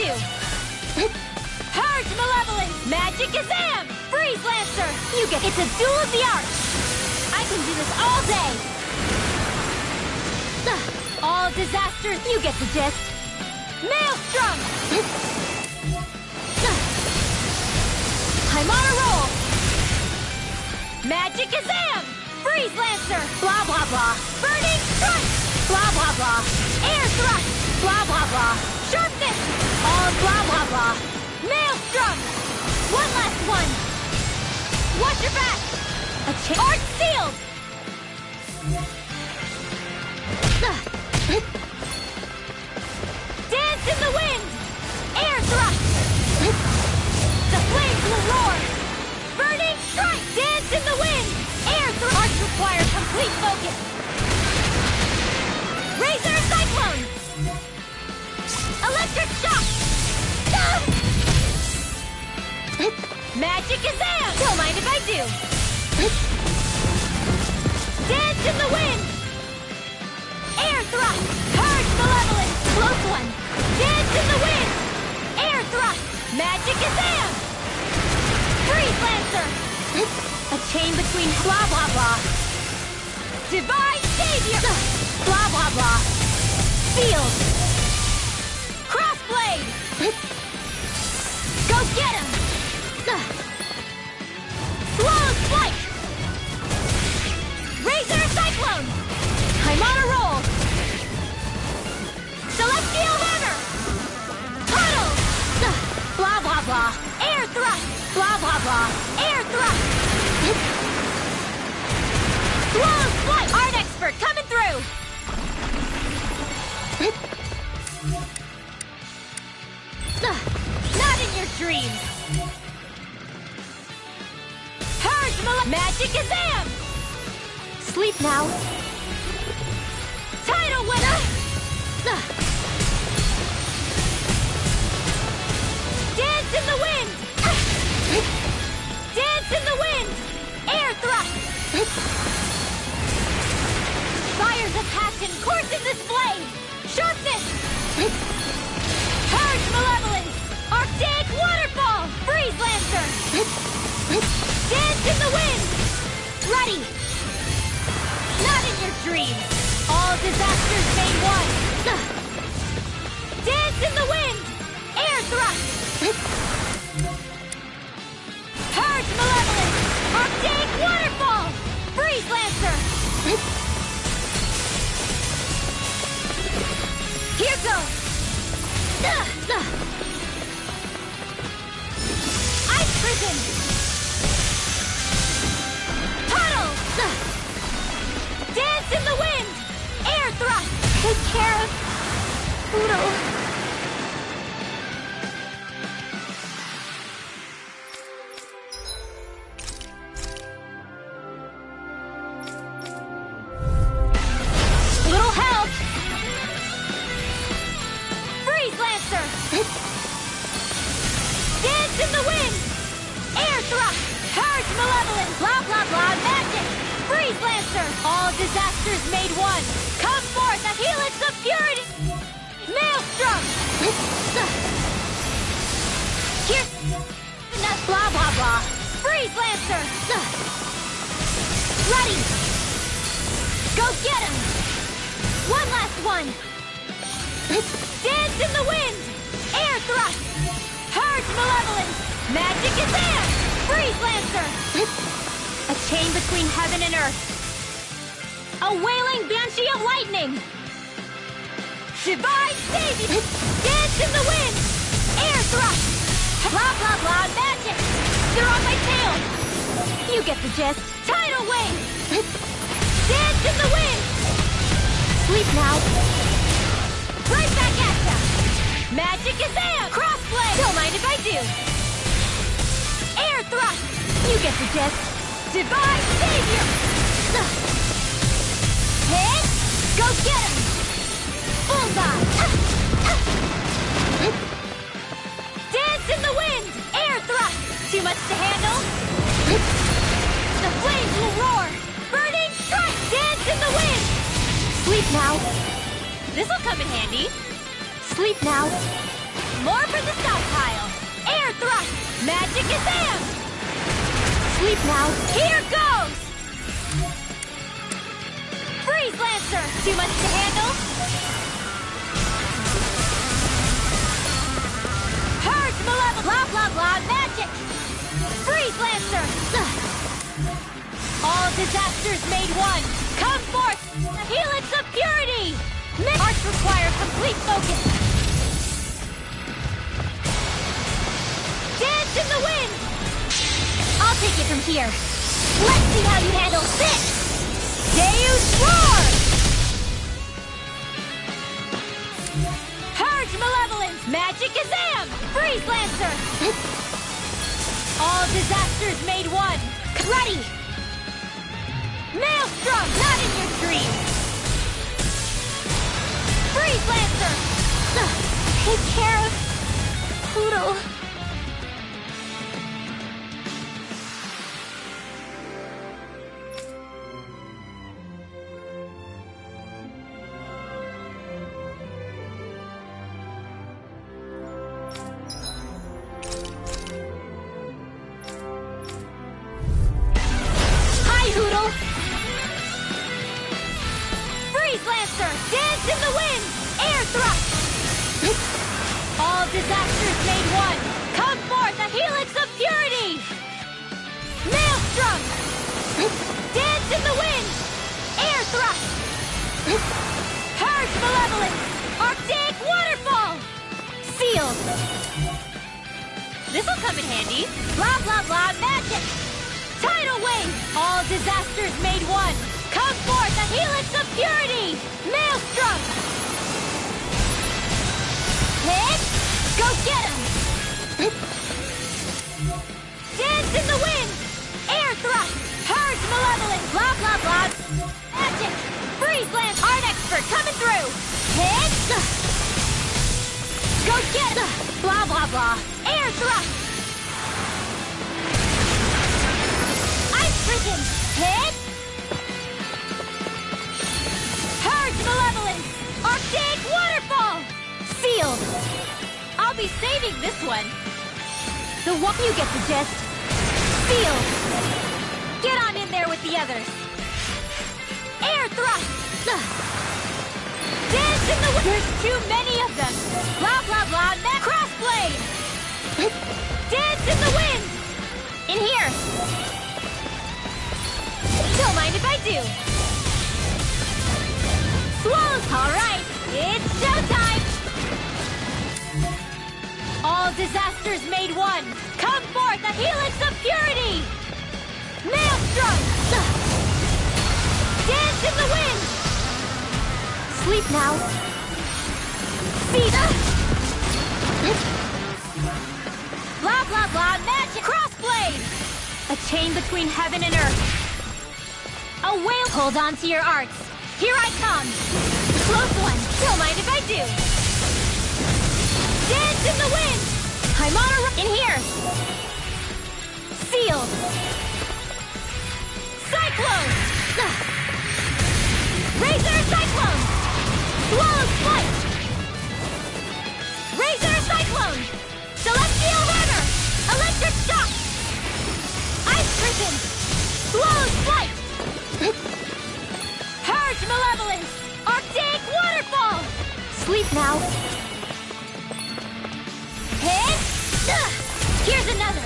do! Purge Malevolence! Magic Kazam! Freeze Lancer! You get— It's a duel of the arts! I can do this all day! All disasters! You get the gist! Maelstrom! I'm on a roll! Magic Kazam! Freeze Lancer! Blah blah blah! Burning Strike! Blah blah blah! Air Thrust! Blah blah blah! Sharpness! All blah blah blah! Maelstrom! One last one! Watch your back! Art Sealed! Dance in the wind! Air Thrust! The flames will roar! Burning Strike! Dance in the wind! Air Thrust! Arts require complete focus! Razor Cyclone! Electric Shock! Magic Kazam! Don't mind if I do! Dance in the wind! Air Thrust! Purge Malevolence! Close one! Dance in the wind! Air Thrust! Magic Kazam! Freeze Lancer! A chain between blah blah blah! Divine Savior! Blah blah blah! Field! Crossblade! Go get him! Swallow Spike! Razor Cyclone! I'm on a roll! Celestial Hammer! Puddle! Blah blah blah! Air Thrust! Blah blah blah! Air Thrust! Swallow Spike! Art Expert coming through! Not in your dreams! Magic Kazam! Sleep now. Title winner! Dance in the wind! Dance in the wind! Air Thrust! Fires of passion course in this blade! Sharpness! Purge Malevolence! Archaic Waterfall! Freeze Lancer! Dance in the wind! Ready! Not in your dreams! All disasters made one! Dance in the wind! Air Thrust! Purge Malevolence! Archaic Waterfall! Freeze Lancer! Here goes! Ice Prison! Dance in the wind! Air Thrust! Take care of Pluto. Little help! Freeze Lancer! Dance in the wind! Air Thrust! Purge Malevolence! Blah blah blah magic! Freeze Lancer! All disasters made one! Come forth, a helix of purity! Maelstrom! Here... Blah blah blah! Freeze Lancer! Ready! Go get him! One last one! Dance in the wind! Air Thrust! Purge Malevolence! Magic Kazam! Freeze Lancer! A chain between heaven and earth. A wailing banshee of lightning! Divine Savior! Dance in the wind! Air Thrust! Blah blah blah magic! They're on my tail! You get the gist. Tidal Wave! Dance in the wind! Sleep now. Right back at ya! Magic Kazam! Crossblade! Don't mind if I do! Air Thrust! You get the gist. Divine Savior! Hit! Go get him! Bullseye! Dance in the wind! Air Thrust! Too much to handle? The flames will roar! Burning Strike! Dance in the wind! Sleep now. This'll come in handy. Sleep now. more for the stockpile. Air thrust! Magic is am! Sleep now. Here goes! Freeze Lancer! Too much to handle? Purge Malevolence! Blah blah blah magic! Freeze Lancer! All disasters made one! Come forth! Helix of Purity! Arts require complete focus! Dance in the wind! I'll take it from here. Let's see how you handle this! Deus Roar! Purge Malevolence! Magic is am! Freeze Lancer! All disasters made one! Ready! Maelstrom! Not in your dream! Freeze Lancer! Take care of Poodle. Hi, Hoodle! Freeze Lancer! Dance in the wind! Air thrust! All disasters made one! Come forth, a helix of purity! Maelstrom! Dance in the wind! Air thrust! Purge Malevolence! Arctic waterfall! Sealed! This'll come in handy. Blah blah blah magic! Tidal wave! All disasters made one! Come forth, a helix of purity! Maelstrom! Hit! Go get him! Dance in the wind! Air thrust! Purge Malevolence! Blah blah blah! Magic! Freeze Lance! Art expert coming through! Hit! Go get him! Blah blah blah! Air thrust! Ice prison! Hit! Purge Malevolence! Arctic waterfall! Sealed! I'll be saving this one. The one you get the gist. Sealed! Get on in there with the others. Air thrust! Dance in the wind! There's too many of them! Blah blah blah! Crossblade! Dance in the wind! In here! Don't mind if I do! Swallows! Alright! It's showtime! All disasters made one! Come forth, a helix of purity! Maelstrom! Dance in the wind! Sleep now. Feet! Blah blah blah magic! Crossblade! A chain between heaven and earth. A whale! Hold on to your arts. Here I come! Close one! Don't mind if I do! Dance in the wind! I'm on a in here! Sealed! Cyclone! Razor Cyclone! Swallow's Flight! Razor Cyclone! Celestial Hammer! Electric Shock! Ice Prison! Swallow's Flight! Purge Malevolence! Arctic Waterfall! Sleep now. Hit! Here's another!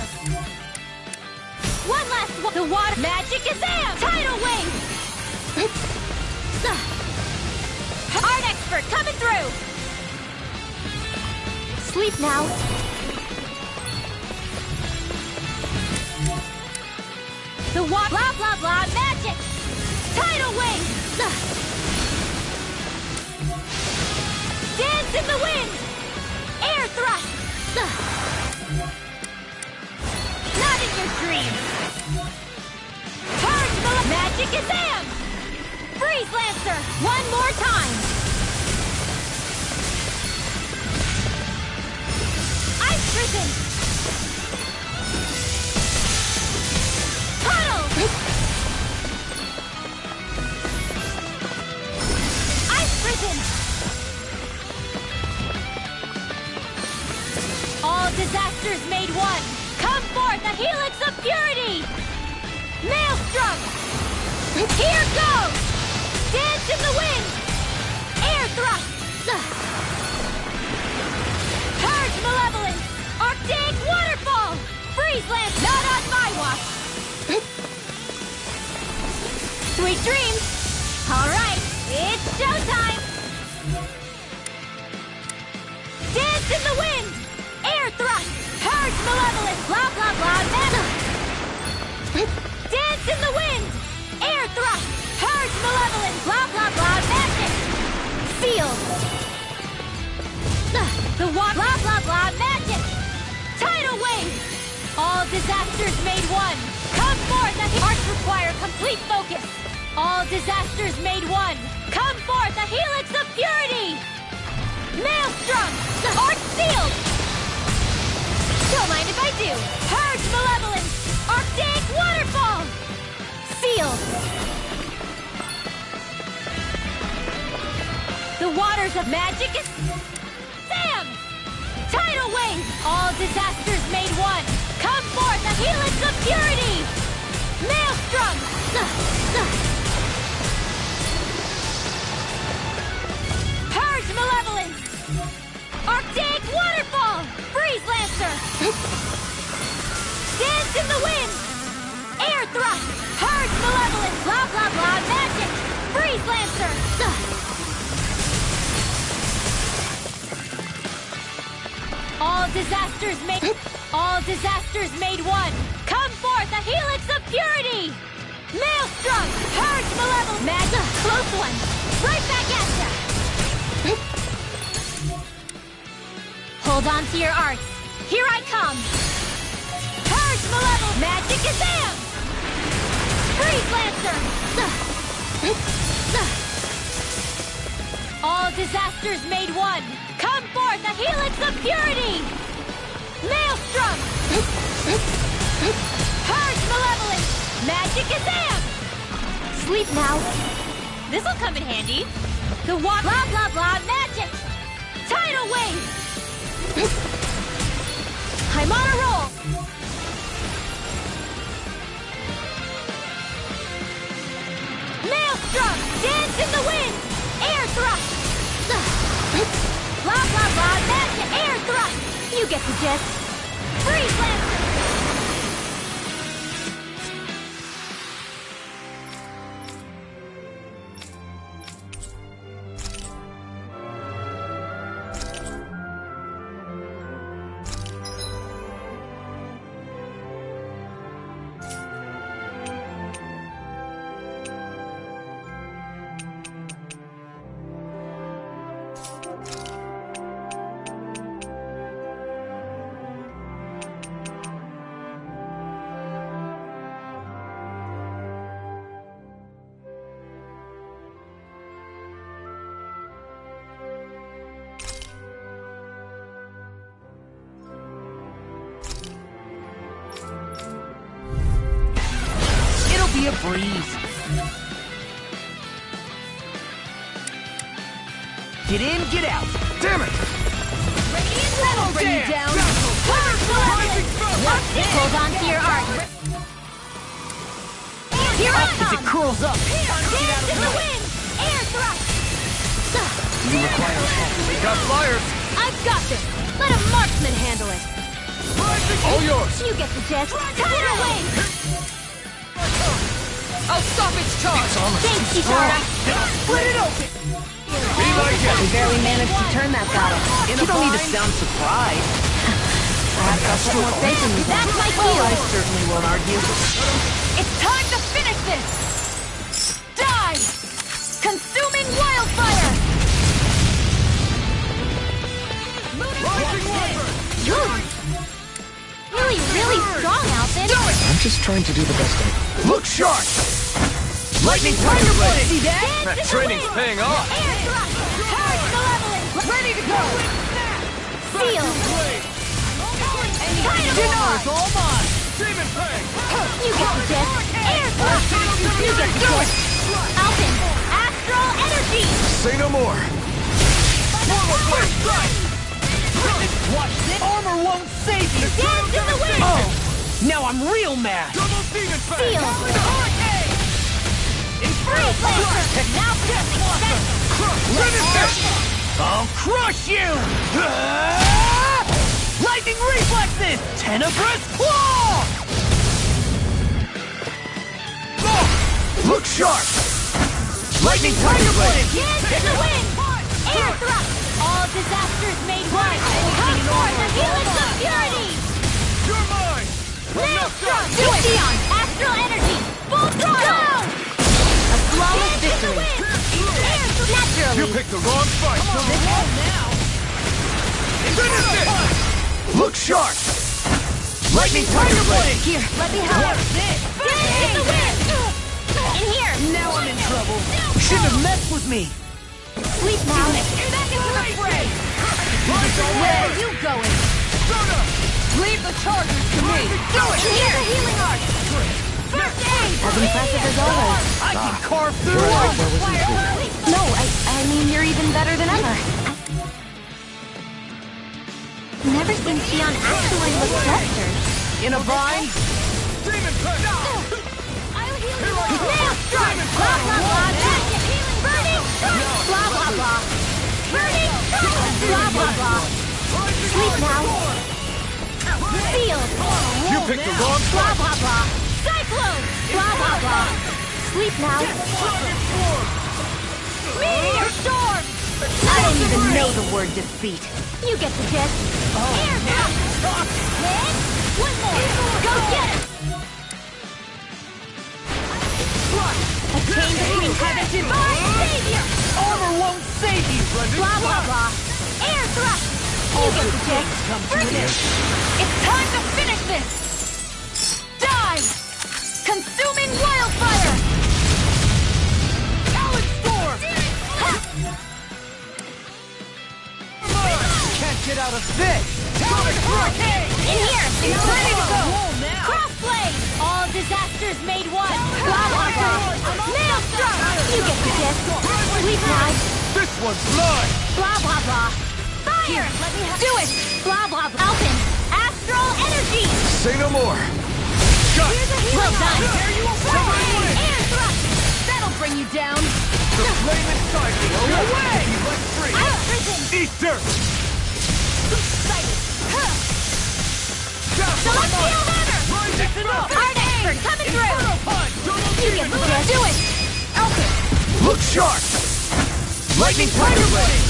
One last one! The water magic is am! Tidal wave! Art expert coming through! Sleep now. The water blah blah blah magic! Tidal wave! Dance in the wind! Air thrust! Not in your dreams! Purge the magic is am! Freeze Lancer! One more time! Ice prison! Puddle! Ice prison! helix of purity! Maelstrom! Here goes! Dance in the wind! Air thrust! Purge malevolence! Arctic waterfall! Freeze lance! Not on my watch! Sweet dreams! Alright, it's showtime! Dance in the wind! Air thrust! Purge malevolence! Blah blah blah magic! Dance in the wind! Air thrust! Purge malevolence! Blah blah blah magic! Seal! The blah blah blah magic! Tidal wave! All disasters made one! Come forth as arts require complete focus! All disasters made one! Come forth a helix of purity! Maelstrom! Arch sealed! Don't mind if I do! Purge malevolence! Arctic waterfall! Sealed! The waters of magic is... Sam! Tidal wave! All disasters made one! Come forth a helix of purity! Maelstrom! Purge malevolence! Arctic waterfall! Freeze lancer! Dance in the wind! Air thrust! Purge malevolence! Blah blah blah magic! Freeze lancer! All disasters made one! Come forth a helix of purity! Maelstrom! Purge malevolence! Magic! Close one! Right back at ya! Hold on to your arts! Here I come! Purge malevolence! Magic Azam! Freeze lancer! All disasters made one! Come forth a helix of purity! Maelstrom! Purge malevolence! Magic Azam! Sleep now. This'll come in handy. The blah blah blah magic! Tidal wave! I'm on a roll! Maelstrom! Dance in the wind! Air thrust! Blah blah blah magic! Air thrust! You get the gist! Freeze lancer! Be a breeze. Get in, get out. Damn it! That'll bring you down. Hold on to your art. Here I As it come. curls up. Dance in the wind. Air thrust. You require We got flyers! I've got this. Let a marksman handle it. All yours! You get the gist. Tidal wave. I'll stop its charge. Thanks, Kitara. Split it open. Be my guest! We barely managed to turn that battle. You don't need to sound surprised. Perhaps I'll put more faith in you. That's my Oh, cue. I certainly won't argue. It's time to finish this! Die! Consuming wildfire! Really strong, Alvin. I'm just trying to do the best I can. Look sharp! Lightning tiger ready. See that? That training's paying off! Air thrust. Purge malevolence. Ready to go! Seal. Dinner's all mine. Demon Fang! You get the gist. Air thrust. You get the gist. Alvin. Astral energy. Say no more. Normal flame strike! Watch this. Armor won't save you. Dance in the wind. Now I'm real mad! Double demon fang! Seal. Hurricane! Free laser. Now Finish it! I'll crush you! Lightning reflexes! Tenebrous claw! Look sharp! Lightning tiger blade! Into the wind. Air thrust. All disasters made one. Come for the helix of purity. You're mine! Maelstrom. Do it. Sion. Astral energy. Full throttle. A flawless victory. Naturally. You picked the wrong fight! Finish it! Look sharp! Lightning tiger blade! Here, let me help. In the wind. In here. Now I'm in trouble. Shouldn't have messed with me. Sleep now. Back into the fray. Where are you going? Leave the chargers to me. Do it. Here's a healing arc. First aid. As impressive as always. I can carve through walls. No, I mean, you're even better than ever. Never seen Sion actually look flustered. In a bind? Demon fang! I'll heal you. Maelstrom. Blah, blah, blah. Burning strike. Blah, blah, blah. Burning strike. Blah, blah, blah. Sleep now. Sealed. You picked the wrong Blah, fight! blah, blah. Cyclone. Blah, blah, blah. Sleep now. Meteor storm. I don't even know the word defeat. You get the gist. Air thrust. Hit. One more. Go get it. A chain between heaven and savior. Armor won't save you! Blah, blah, blah. Air thrust. You get the gist. It's time to finish this. Die. Consuming wildfire. Talon storm! Can't get out of this! Sonic hurricane! In here. It's ready to go. Crossblade. All disasters made one. Blah, blah, blah. Maelstrom. You get the gist. Sleep now. This one's mine! Blah, blah, blah. Fire. Let me do it. Blah, blah, blah. Alpin. Astral energy. Say no more! Well done. Air thrust. That'll bring you down. The flame inside me! Go away! Be let free! I've risen. Eat dirt! Celestial hammer. Hard expert coming through. You get the gist. Do it. Alpin. Look sharp! Lightning tiger blade!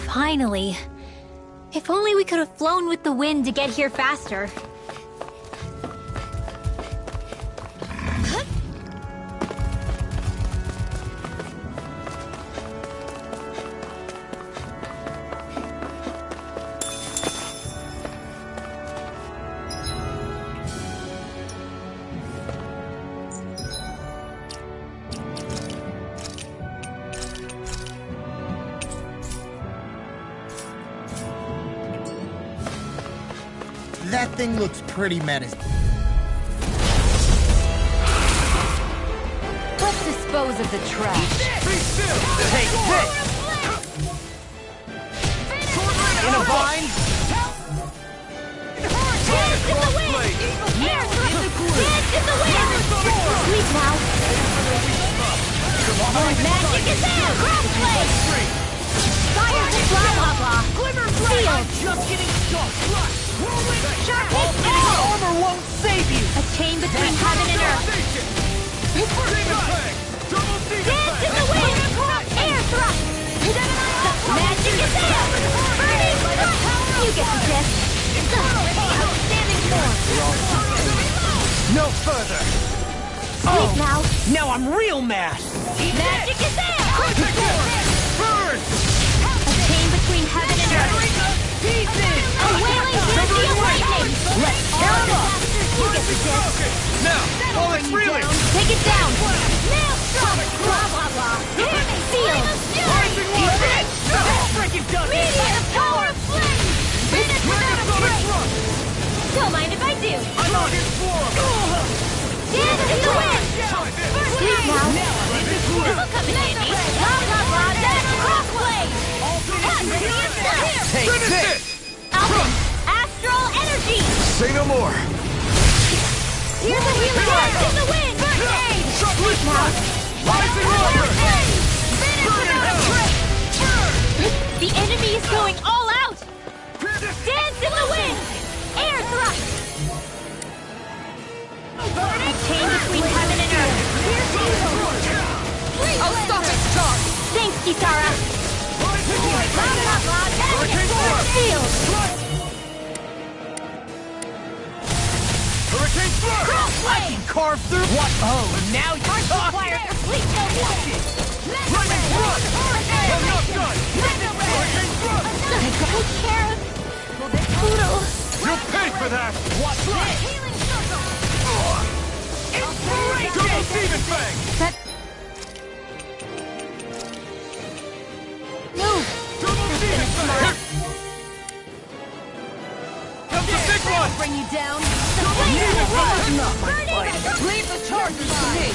Finally. If only we could have flown with the wind to get here faster. That thing looks pretty menacing. Let's dispose of the trash. Be still! Take this! In a bind? Dance in the wind! Air thrust! Dance in the wind! Sleep now! Magic is there! Crossblade! Fire to blah! Glimmer Seal! I'm just getting started! Sharp hit! Armor won't save you! A chain between heaven and earth. Dance in the wind! Air thrust! Magic is there! Burning thrust! You get the gist. Outstanding form! No further! Sleep now! Now I'm real mad! Magic is there! Burn! A chain between heaven and earth. Pieces! A wailing frenzy of lightning! Let's tear them up! You get the gist. Now, while it's reeling! Take it down! Nail strike! Blah! Seal! Rising water! Freaking done it! Meteor power flame! Megasonic thrust! Don't mind if I do! I'm on his form! Dance in the wind! Sleep now! This'll come in handy! Blah! Dash crossblade! Take Finish this! it! Alvin! Astral energy! Say no more. Here's a healing dance in the wind! Sleep now! Rising water! Burning hell! The enemy is going all out! Dance in the wind! Air thrust! A chain between heaven and earth! I'll stop its charge! Thanks, Kisara! Field! Hurricane thrust! Crossblade! Carve through what? Oh, now you're talking! Sleep no more! Lightning thrust! I'm not done! Hurricane thrust! Take care of Pluto! You'll pay for that! What's this? Healing circle! Double Demon Fang! That... No! Double Demon Fang! Comes the big one! Bring you down! Demon Fang! Not my fight! Leave the charges to me!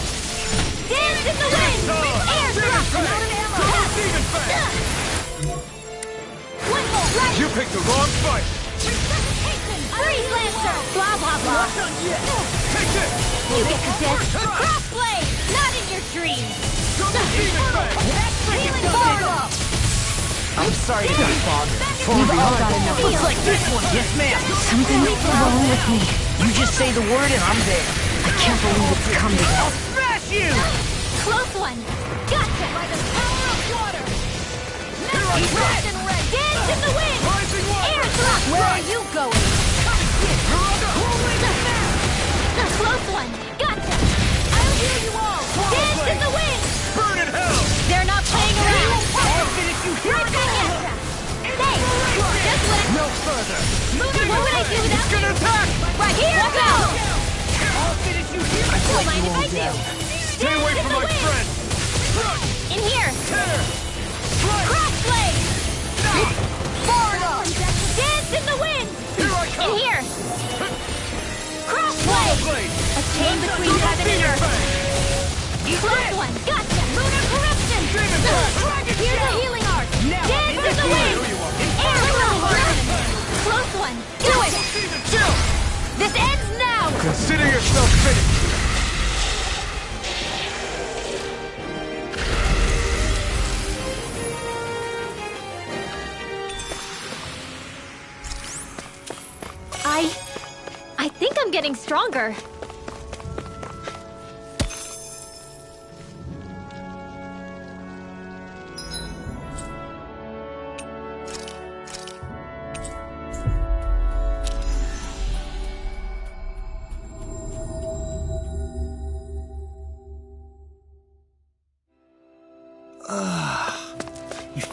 Dance in the wind! Air Demon thrust! Fang! Double Demon Fang! One more right! You picked the wrong fight! Freeze Lancer! Blah! Take this! You get the gist! Crossblade! Not in your dreams! Double Demon Fang! Healing form! I'm sorry to be bothered. We've all got enough. Feel. Looks like this one! Yes, ma'am. Something's wrong with me. You just say the word and I'm there. I can't believe it's coming. I'll smash you! Close one! Gotcha! By the power of water! Nice and red! Dance in the wind! Rising water! Air thrust! Where are you going? Close one! Gotcha! I'll heal you all! Dance in the wind! Burn in hell! They're not playing around! I'll finish you here! Right back at ya! Thanks! Just what No further! What would I do without He's gonna attack! Right here go! I'll finish you here! Don't mind if I do! Stay away from my friend! In here! Tear! Crossblade! Fire! Dance in the wind! Here I In come! here! Crossblade! Blade! A chain between heaven and earth! Close one! Gotcha! Lunar corruption! Here's a healing arc! Dance in the wind! Air thrust! Close one! Do it! Chill! This ends now! Consider yourself finished! I think I'm getting stronger.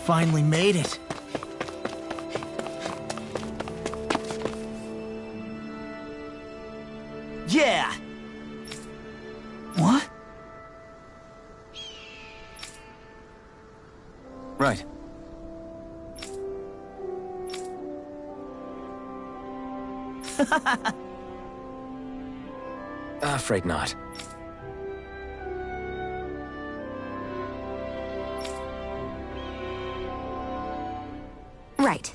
finally made it. Yeah! What? Right. Afraid not. Right.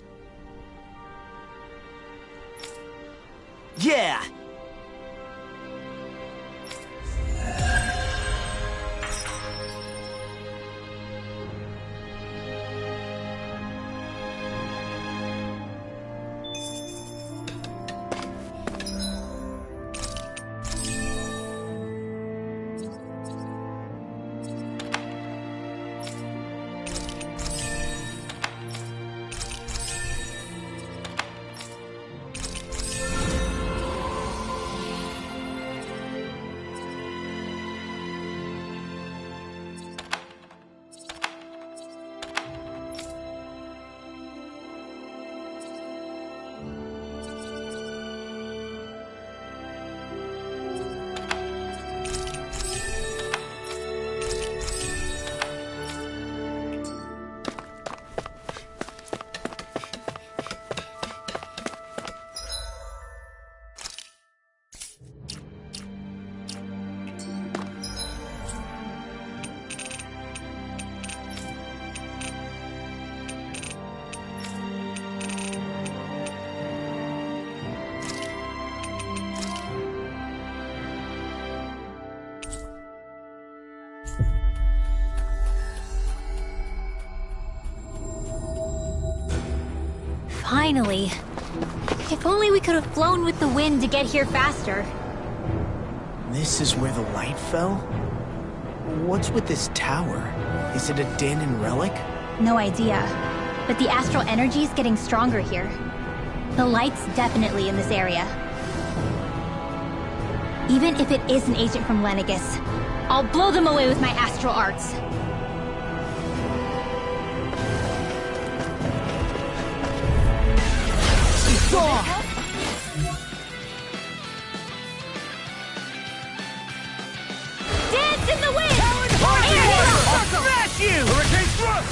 Yeah! Finally. If only we could have flown with the wind to get here faster. This is where the light fell? What's with this tower? Is it a Din and relic? No idea. But the astral energy is getting stronger here. The light's definitely in this area. Even if it is an agent from Lenegis, I'll blow them away with my astral arts. Dance in the wind! I'll smash you! Hurricane thrust!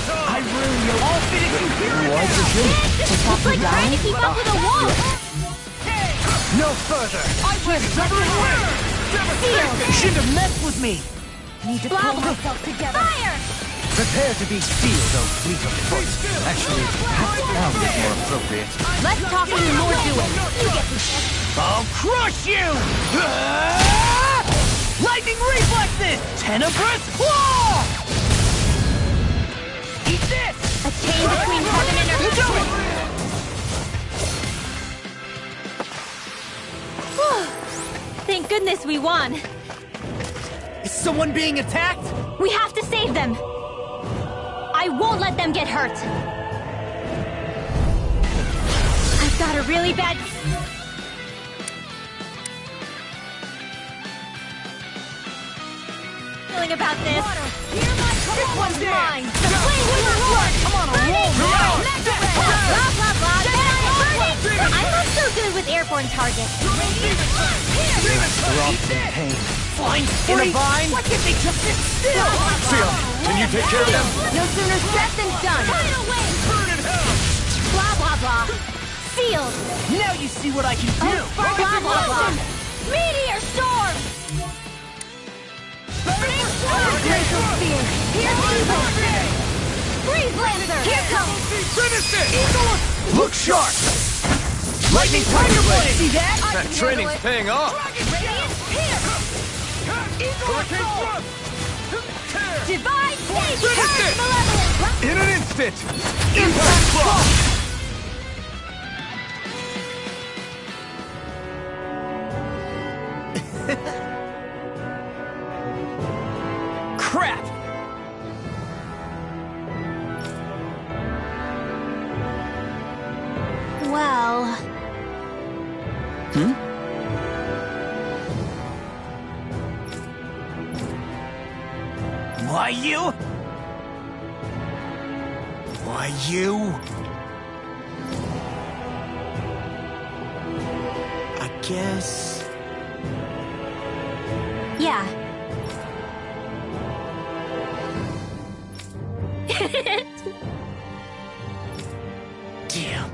I ruined your all fitted you here and What's now! It's like trying to keep up with a wall! No further! I will never win! Seal! Shouldn't have messed with me! Need to pull myself together. Fire! Prepare to be sealed, O fleet of foot. Actually, perhaps now is more appropriate. Less talking and more doing. You get this. I'll crush you! Lightning reflexes! Tenebrous claw! Eat this! A chain between heaven and earth. Do it! Thank goodness we won. Is someone being attacked? We have to save them. I won't let them get hurt. I've got a really bad feeling about this. This one's mine. The flame will run. I'm on a roll now! Blah, blah, blah. Burning. I'm not so good with airborne targets. We're all in pain. Flying spree! Why can't they just sit still? Seal, can you take care of them? No sooner said than done. Burn in hell! Blah, blah, blah. Sealed. Now you see what I can do! Blah, blah, blah. Meteor storm. Glacial spear. Here's evil. Freeze lancer. Here comes. Finish it! Look sharp! Lightning tiger blade! See that? That training's paying off! Hurricane thrust! Divine stage. Finish it! Malevolent. In an instant! Impact block! Crap! Well, Why you? You? I guess... Yeah. Damn.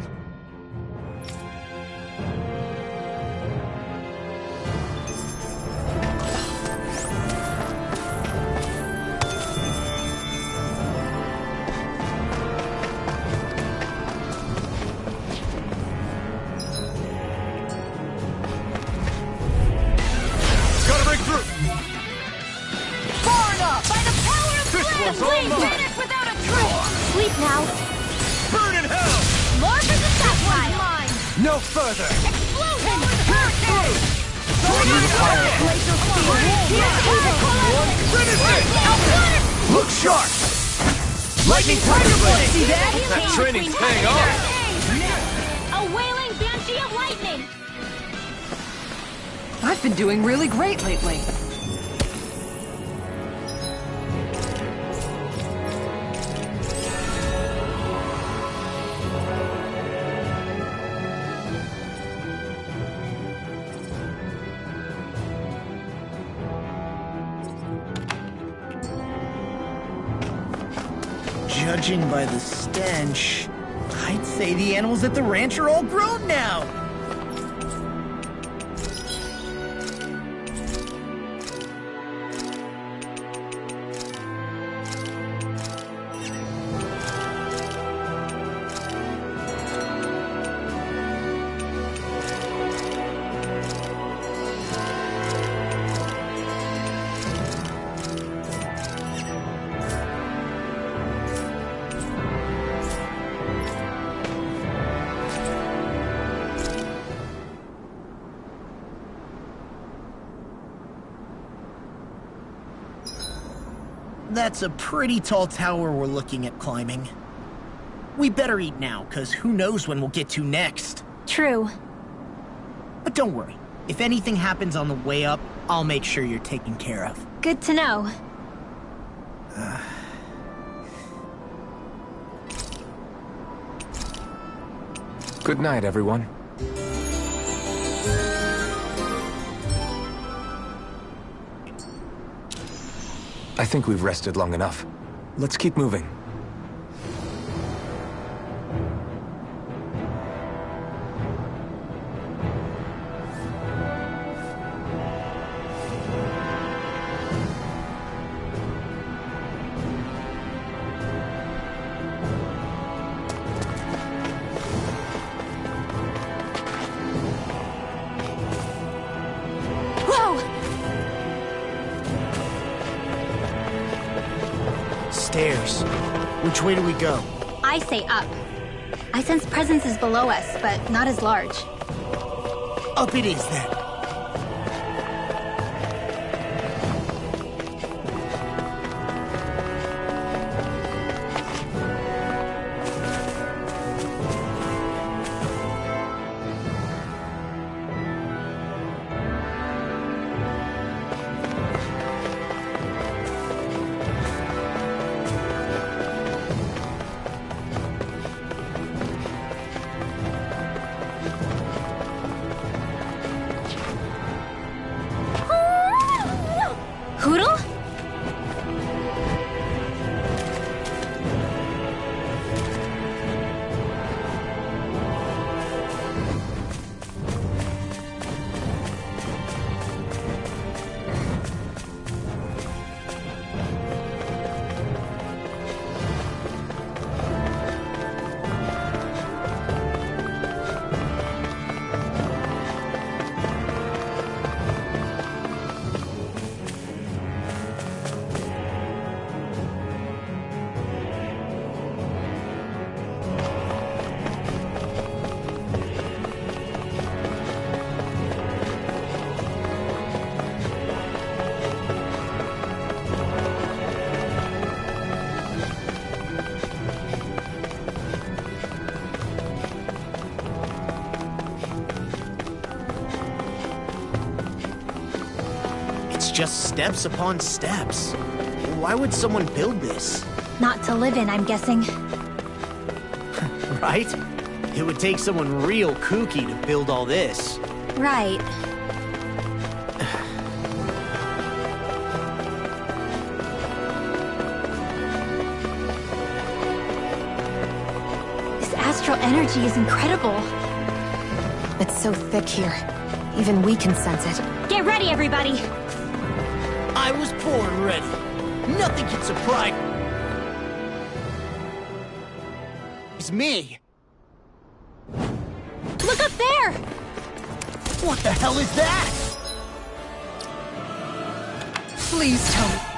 Gotta break through! Far enough! By the power of This Glen, one's all please mine. finish without a truce! Sleep now. Burn in hell! More for the stockpile! No further! Explosion! Hurricane! Finish it! Look sharp! Lightning Tiger Blade! See that? That training's paying off! A wailing banshee of lightning! I've been doing really great lately. Judging by the stench, I'd say the animals at the ranch are all grown now. That's a pretty tall tower we're looking at climbing. We better eat now, cause who knows when we'll get to next. True. But don't worry, if anything happens on the way up, I'll make sure you're taken care of. Good to know. Good night, everyone. I think we've rested long enough. Let's keep moving. Stairs. Which way do we go? I say up. I sense presences below us, but not as large. Up it is, then. Hootle? It's just steps upon steps. Why would someone build this? Not to live in, I'm guessing. Right? It would take someone real kooky to build all this. Right. This astral energy is incredible. It's so thick here. Even we can sense it. Get ready, everybody! I was born ready. Nothing can surprise me. Look up there! What the hell is that? Please tell me.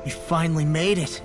We finally made it.